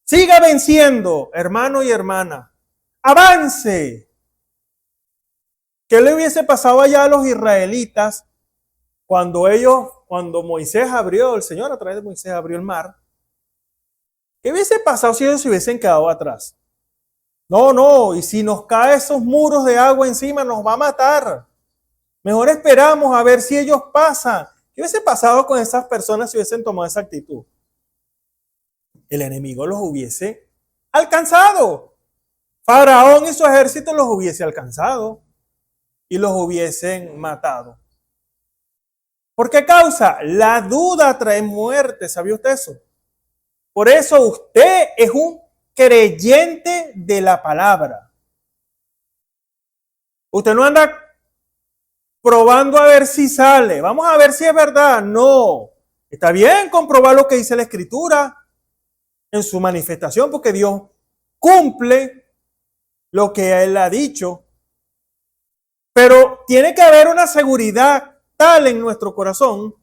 Siga venciendo, hermano y hermana. Avance. ¿Qué le hubiese pasado allá a los israelitas cuando Moisés abrió, el Señor a través de Moisés abrió el mar? ¿Qué hubiese pasado si ellos se hubiesen quedado atrás? No, y si nos caen esos muros de agua encima nos va a matar. Mejor esperamos a ver si ellos pasan. ¿Qué hubiese pasado con esas personas si hubiesen tomado esa actitud? El enemigo los hubiese alcanzado. Faraón y su ejército los hubiese alcanzado y los hubiesen matado. ¿Por qué causa? La duda trae muerte. ¿Sabía usted eso? Por eso usted es un creyente de la palabra. Usted no anda probando a ver si sale. Vamos a ver si es verdad. No. Está bien comprobar lo que dice la Escritura en su manifestación, porque Dios cumple lo que Él ha dicho. Pero tiene que haber una seguridad tal en nuestro corazón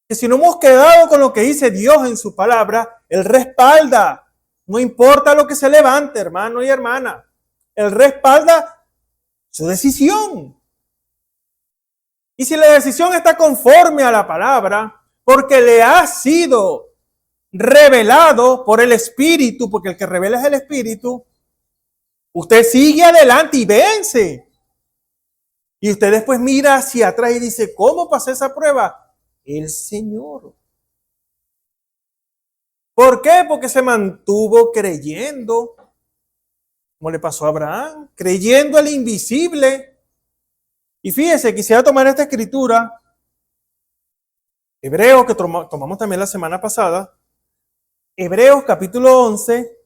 que si no hemos quedado con lo que dice Dios en su palabra, Él respalda. No importa lo que se levante, hermano y hermana. Él respalda su decisión. Y si la decisión está conforme a la palabra, porque le ha sido revelado por el Espíritu, porque el que revela es el Espíritu, usted sigue adelante y vence. Y usted después mira hacia atrás y dice, ¿cómo pasé esa prueba? El Señor. ¿Por qué? Porque se mantuvo creyendo, como le pasó a Abraham, creyendo al invisible. Y fíjese, quisiera tomar esta escritura, Hebreos, que tomamos también la semana pasada, Hebreos capítulo 11,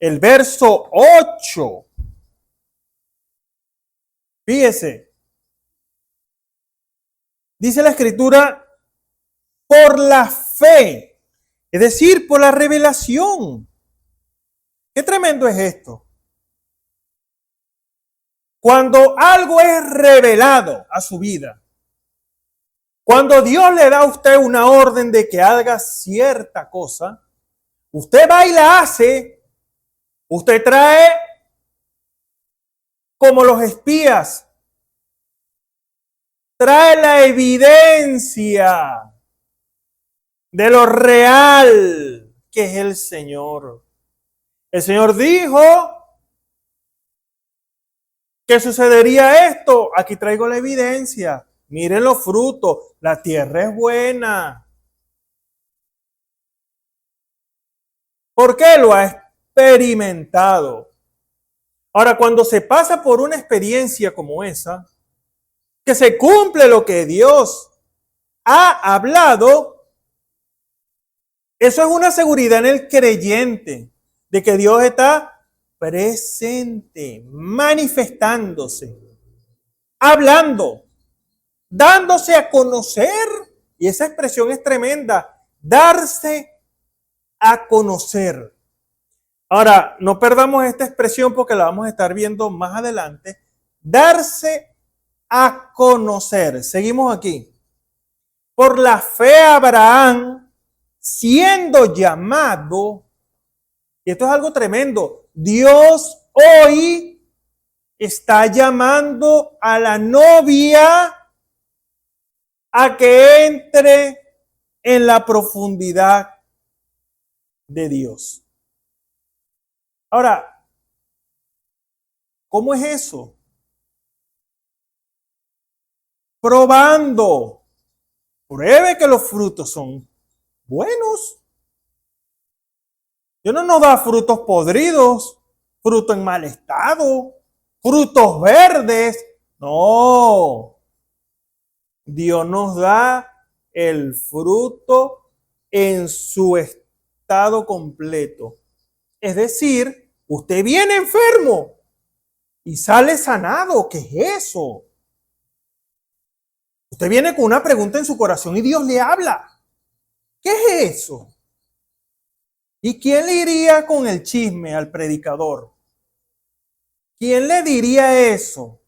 el verso 8. Fíjese, dice la escritura, por la fe, es decir, por la revelación. Qué tremendo es esto. Cuando algo es revelado a su vida, cuando Dios le da a usted una orden de que haga cierta cosa, usted va y la hace, usted trae como los espías, trae la evidencia de lo real que es el Señor. El Señor dijo que sucedería esto. Aquí traigo la evidencia. Miren los frutos. La tierra es buena. ¿Por qué? Lo ha experimentado. Ahora, cuando se pasa por una experiencia como esa, que se cumple lo que Dios ha hablado, eso es una seguridad en el creyente de que Dios está presente, manifestándose, hablando, dándose a conocer. Y esa expresión es tremenda, darse a conocer. Ahora, no perdamos esta expresión porque la vamos a estar viendo más adelante. Darse a conocer. Seguimos aquí. Por la fe Abraham, siendo llamado, y esto es algo tremendo, Dios hoy está llamando a la novia a que entre en la profundidad de Dios. Ahora, ¿cómo es eso? Probando. Pruebe que los frutos son buenos. Dios no nos da frutos podridos, frutos en mal estado, frutos verdes. No. Dios nos da el fruto en su estado completo. Es decir, usted viene enfermo y sale sanado. ¿Qué es eso? Usted viene con una pregunta en su corazón y Dios le habla. ¿Qué es eso? ¿Y quién le iría con el chisme al predicador? ¿Quién le diría eso?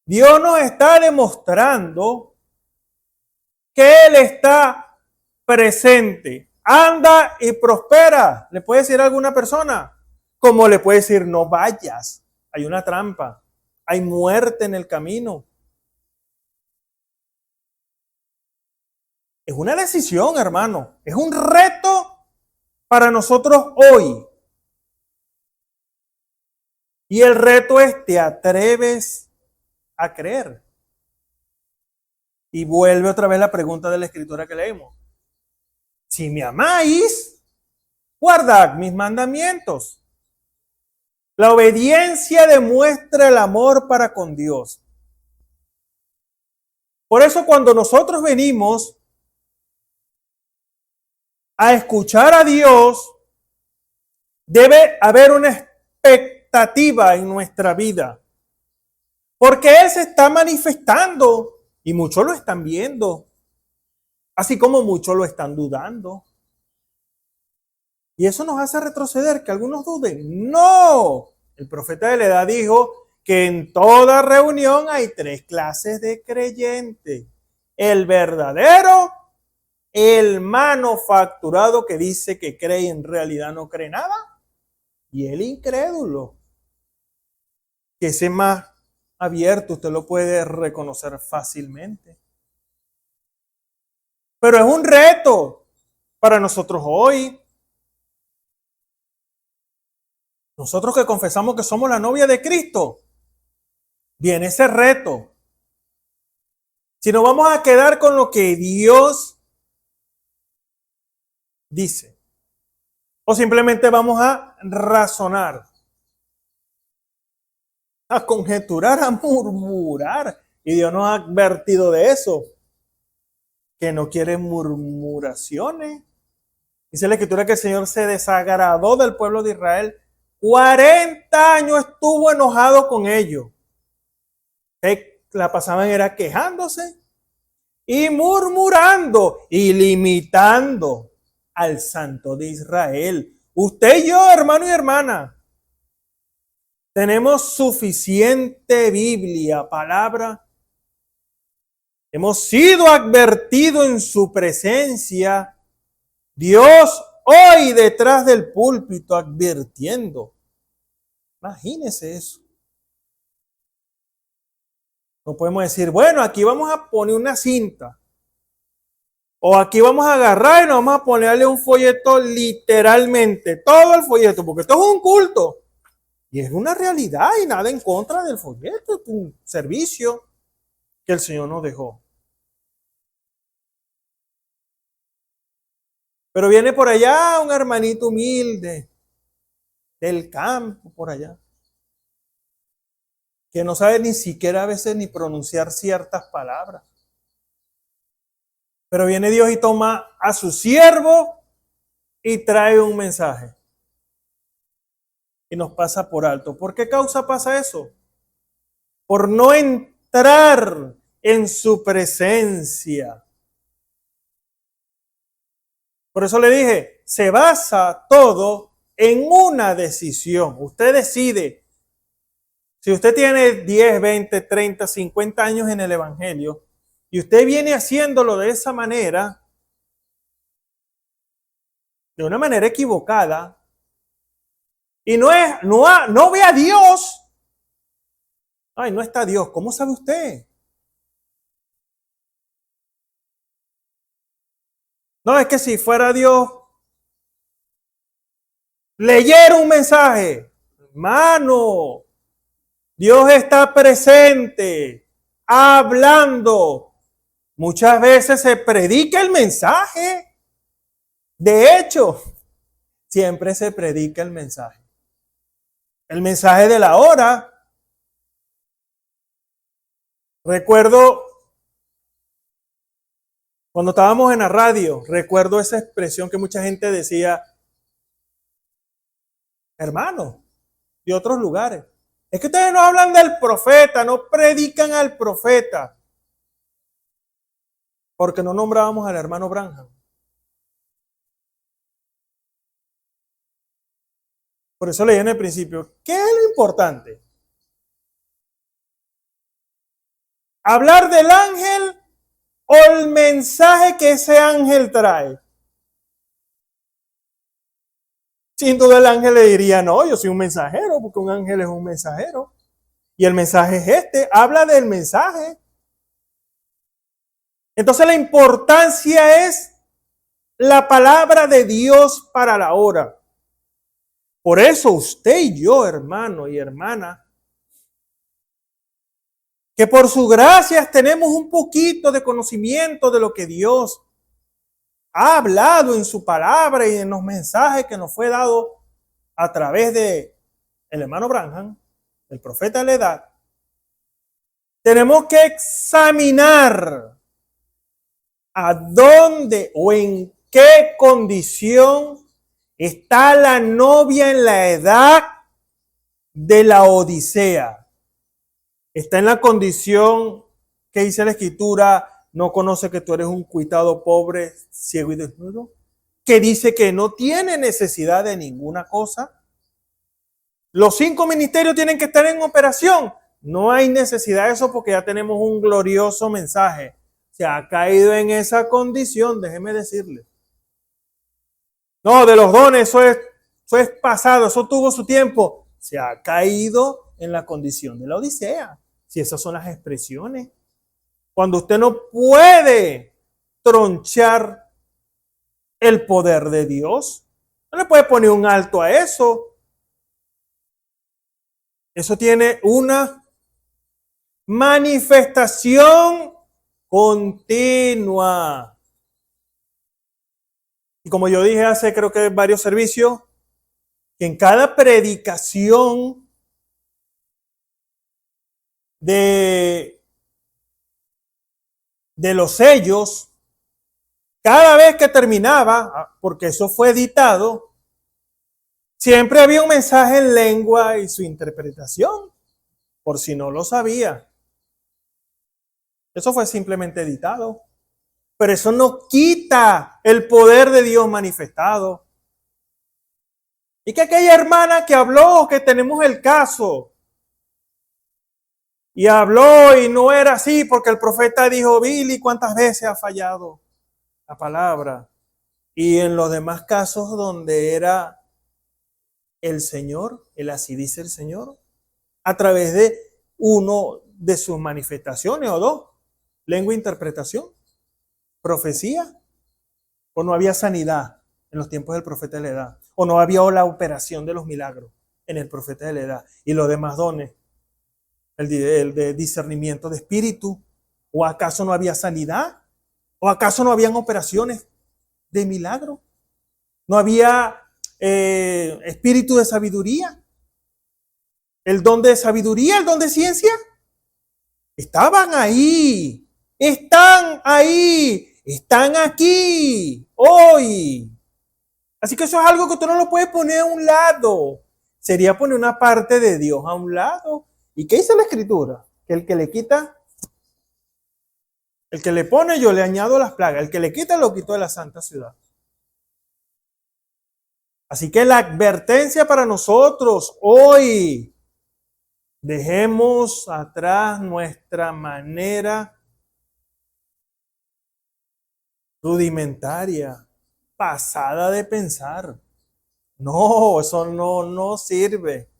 Dios nos está demostrando que Él está presente. Anda y prospera. ¿Le puede decir a alguna persona? Como le puede decir, no vayas. Hay una trampa. Hay muerte en el camino. Es una decisión, hermano. Es un reto para nosotros hoy. Y el reto es, ¿te atreves a creer? Y vuelve otra vez la pregunta de la escritura que leemos. Si me amáis, guardad mis mandamientos. La obediencia demuestra el amor para con Dios. Por eso cuando nosotros venimos a escuchar a Dios, debe haber una expectativa en nuestra vida. Porque Él se está manifestando y muchos lo están viendo, así como muchos lo están dudando. Y eso nos hace retroceder, que algunos duden. ¡No! El profeta de la edad dijo que en toda reunión hay 3 clases de creyentes. El verdadero, el manufacturado que dice que cree y en realidad no cree nada, y el incrédulo, que ese más abierto usted lo puede reconocer fácilmente. Pero es un reto para nosotros hoy. Nosotros que confesamos que somos la novia de Cristo, viene ese reto. Si nos vamos a quedar con lo que Dios dice, o simplemente vamos a razonar, a conjeturar, a murmurar. Y Dios nos ha advertido de eso, que no quiere murmuraciones. Dice la Escritura que el Señor se desagradó del pueblo de Israel. 40 años estuvo enojado con ellos. La pasaban era quejándose y murmurando y limitando al Santo de Israel. Usted y yo, hermano y hermana, tenemos suficiente Biblia, palabra. Hemos sido advertidos en su presencia. Dios hoy detrás del púlpito advirtiendo. Imagínese eso. No podemos decir, bueno, aquí vamos a poner una cinta. O aquí vamos a agarrar y nos vamos a ponerle un folleto literalmente. Todo el folleto, porque esto es un culto. Y es una realidad y nada en contra del folleto. Es un servicio que el Señor nos dejó. Pero viene por allá un hermanito humilde del campo, por allá, que no sabe ni siquiera a veces ni pronunciar ciertas palabras. Pero viene Dios y toma a su siervo y trae un mensaje. Y nos pasa por alto. ¿Por qué causa pasa eso? Por no entrar en su presencia. Por eso le dije, se basa todo en una decisión. Usted decide. Si usted tiene 10, 20, 30, 50 años en el Evangelio y usted viene haciéndolo de esa manera, de una manera equivocada, y no ve a Dios. Ay, no está Dios. ¿Cómo sabe usted? No, es que si fuera Dios, leyera un mensaje. Hermano, Dios está presente, hablando. Muchas veces se predica el mensaje. De hecho, siempre se predica el mensaje. El mensaje de la hora. Recuerdo cuando estábamos en la radio, recuerdo esa expresión que mucha gente decía, hermano, de otros lugares. Es que ustedes no hablan del profeta, no predican al profeta. Porque no nombrábamos al hermano Branham. Por eso leí en el principio, ¿qué es lo importante? ¿Hablar del ángel o el mensaje que ese ángel trae? Sin duda el ángel le diría, no, yo soy un mensajero, porque un ángel es un mensajero. Y el mensaje es este, habla del mensaje. Entonces la importancia es la palabra de Dios para la hora. Por eso usted y yo, hermano y hermana, que por su gracia tenemos un poquito de conocimiento de lo que Dios ha hablado en su palabra y en los mensajes que nos fue dado a través de el hermano Branham, el profeta de la edad, tenemos que examinar a dónde o en qué condición está la novia en la edad de la Odisea. Está en la condición que dice la Escritura, no conoce que tú eres un cuitado pobre, ciego y desnudo, que dice que no tiene necesidad de ninguna cosa. Los 5 ministerios tienen que estar en operación. No hay necesidad de eso porque ya tenemos un glorioso mensaje. Se ha caído en esa condición, déjeme decirle. No, de los dones, eso es pasado, eso tuvo su tiempo. Se ha caído en la condición de la Odisea. Si esas son las expresiones. Cuando usted no puede tronchar el poder de Dios, no le puede poner un alto a eso. Eso tiene una manifestación continua. Y como yo dije hace creo que varios servicios, que en cada predicación de los sellos, cada vez que terminaba, porque eso fue editado, siempre había un mensaje en lengua y su interpretación, por si no lo sabía. Eso fue simplemente editado. Pero eso no quita el poder de Dios manifestado. Y que aquella hermana que habló, que tenemos el caso, y habló y no era así porque el profeta dijo, Billy, ¿cuántas veces ha fallado la palabra? Y en los demás casos donde era el Señor, el así dice el Señor, a través de uno de sus manifestaciones o dos, lengua e interpretación, profecía, o no había sanidad en los tiempos del profeta de la edad, o no había la operación de los milagros en el profeta de la edad, y los demás dones, el de discernimiento de espíritu, o acaso no había sanidad, o acaso no habían operaciones de milagro, no había espíritu de sabiduría, el don de sabiduría, el don de ciencia, estaban ahí, están ahí. Están aquí, hoy. Así que eso es algo que tú no lo puedes poner a un lado. Sería poner una parte de Dios a un lado. ¿Y qué dice la Escritura? Que el que le quita, el que le pone, yo le añado las plagas. El que le quita, lo quito de la santa ciudad. Así que la advertencia para nosotros hoy, dejemos atrás nuestra manera rudimentaria, pasada de pensar. No, eso no sirve.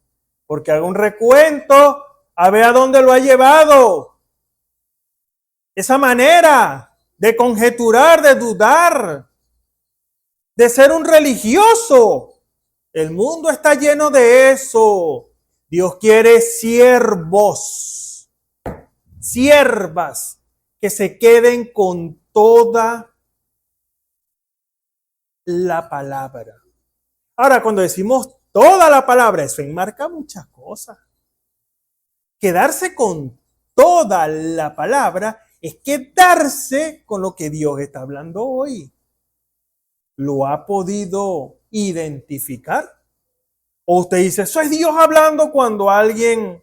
Porque haga un recuento, a ver a dónde lo ha llevado. Esa manera de conjeturar, de dudar, de ser un religioso. El mundo está lleno de eso. Dios quiere siervos, siervas que se queden con toda la palabra. Ahora, cuando decimos toda la palabra, eso enmarca muchas cosas. Quedarse con toda la palabra es quedarse con lo que Dios está hablando hoy. ¿Lo ha podido identificar? O usted dice, eso es Dios hablando cuando alguien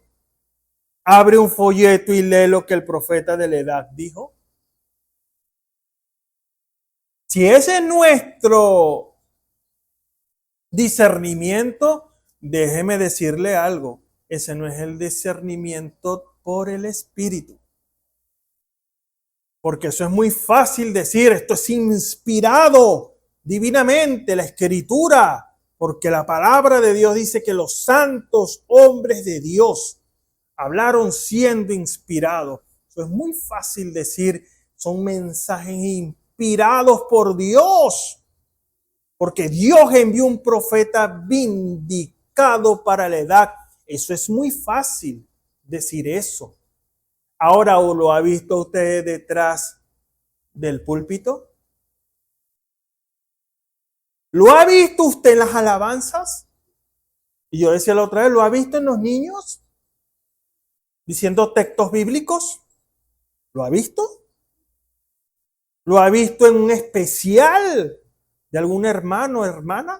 abre un folleto y lee lo que el profeta de la edad dijo. Si ese es nuestro discernimiento, déjeme decirle algo. Ese no es el discernimiento por el Espíritu. Porque eso es muy fácil decir, esto es inspirado divinamente, la Escritura. Porque la palabra de Dios dice que los santos hombres de Dios hablaron siendo inspirados. Eso es muy fácil decir, son mensajes inspirados por Dios. Porque Dios envió un profeta vindicado para la edad. Eso es muy fácil decir eso. Ahora, ¿o lo ha visto usted detrás del púlpito? ¿Lo ha visto usted en las alabanzas? Y yo decía la otra vez, ¿lo ha visto en los niños? Diciendo textos bíblicos. ¿Lo ha visto? ¿Lo ha visto en un especial de algún hermano o hermana?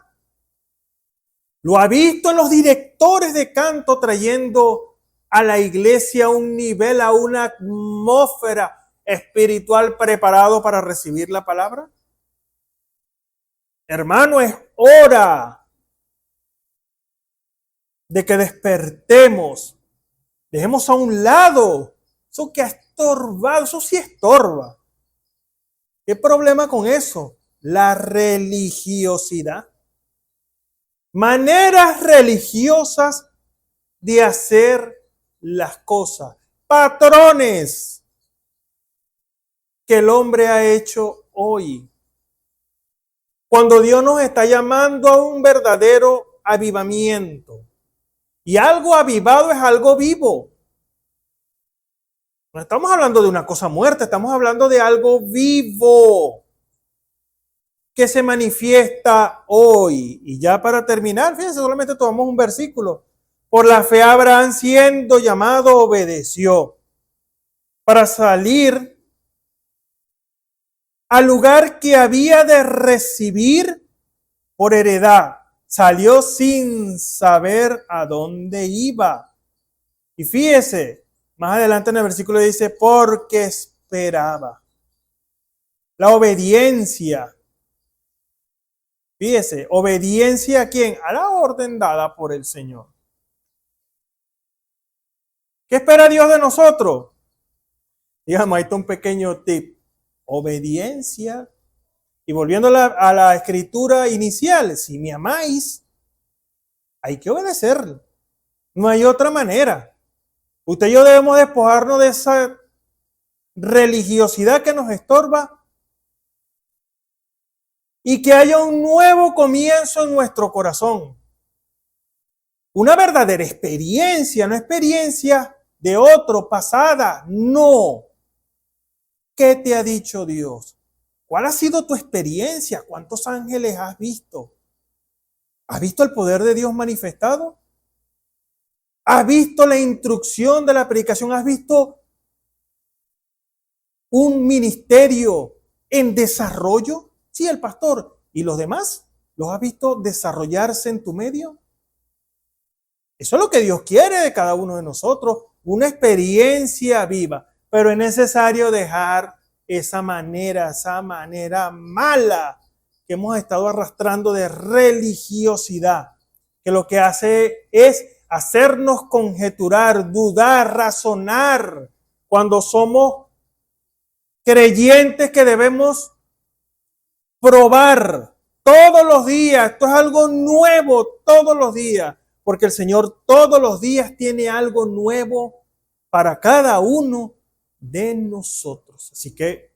¿Lo ha visto en los directores de canto trayendo a la iglesia a un nivel, a una atmósfera espiritual preparado para recibir la palabra? Hermano, es hora de que despertemos. Dejemos a un lado eso que ha estorbado, eso sí estorba. ¿Qué problema con eso? La religiosidad. Maneras religiosas de hacer las cosas. Patrones que el hombre ha hecho hoy. Cuando Dios nos está llamando a un verdadero avivamiento. Y algo avivado es algo vivo. No estamos hablando de una cosa muerta, estamos hablando de algo vivo que se manifiesta hoy. Y ya para terminar, fíjense, solamente tomamos un versículo. Por la fe Abraham, siendo llamado, obedeció para salir al lugar que había de recibir por heredad. Salió sin saber a dónde iba. Y fíjese, más adelante en el versículo dice, porque esperaba. La obediencia. Fíjese, obediencia a quién? A la orden dada por el Señor. ¿Qué espera Dios de nosotros? Digamos, ahí está un pequeño tip. Obediencia. Y volviendo a la escritura inicial, si me amáis, hay que obedecerle. No hay otra manera. Usted y yo debemos despojarnos de esa religiosidad que nos estorba y que haya un nuevo comienzo en nuestro corazón. Una verdadera experiencia, no experiencia de otro, pasada, no. ¿Qué te ha dicho Dios? ¿Cuál ha sido tu experiencia? ¿Cuántos ángeles has visto? ¿Has visto el poder de Dios manifestado? ¿Has visto la instrucción de la predicación? ¿Has visto un ministerio en desarrollo? Sí, el pastor. ¿Y los demás? ¿Los has visto desarrollarse en tu medio? Eso es lo que Dios quiere de cada uno de nosotros. Una experiencia viva. Pero es necesario dejar esa manera mala que hemos estado arrastrando de religiosidad, que lo que hace es hacernos conjeturar, dudar, razonar, cuando somos creyentes que debemos probar todos los días. Esto es algo nuevo todos los días, porque el Señor todos los días tiene algo nuevo para cada uno de nosotros. Así que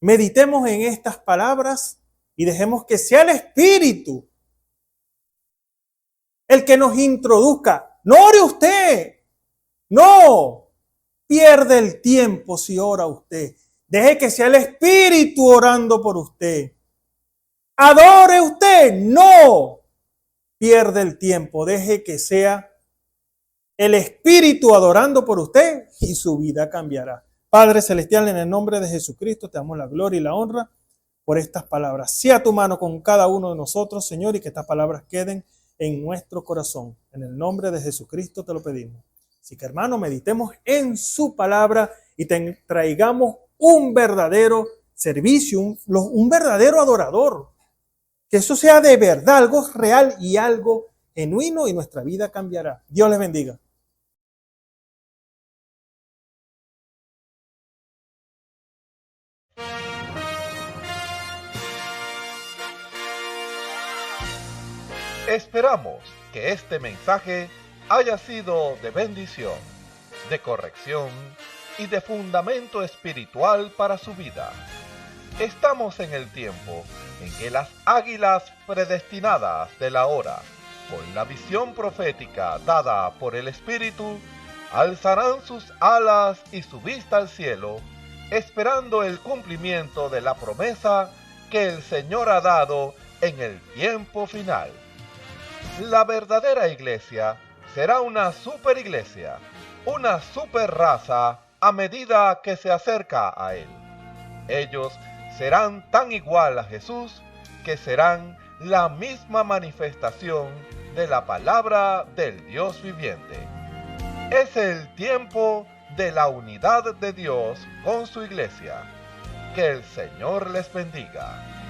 meditemos en estas palabras y dejemos que sea el Espíritu el que nos introduzca. No ore usted, no pierde el tiempo si ora usted. Deje que sea el Espíritu orando por usted. Adore usted, no pierde el tiempo. Deje que sea el Espíritu adorando por usted y su vida cambiará. Padre Celestial, en el nombre de Jesucristo, te damos la gloria y la honra por estas palabras. Sea tu mano con cada uno de nosotros, Señor, y que estas palabras queden en nuestro corazón. En el nombre de Jesucristo te lo pedimos. Así que, hermano, meditemos en su palabra y traigamos un verdadero servicio, un verdadero adorador. Que eso sea de verdad, algo real y algo genuino, y nuestra vida cambiará. Dios les bendiga. Esperamos que este mensaje haya sido de bendición, de corrección y de fundamento espiritual para su vida. Estamos en el tiempo en que las águilas predestinadas de la hora, con la visión profética dada por el Espíritu, alzarán sus alas y su vista al cielo, esperando el cumplimiento de la promesa que el Señor ha dado en el tiempo final. La verdadera iglesia será una superiglesia, una superraza a medida que se acerca a Él. Ellos serán tan igual a Jesús que serán la misma manifestación de la palabra del Dios viviente. Es el tiempo de la unidad de Dios con su iglesia. Que el Señor les bendiga.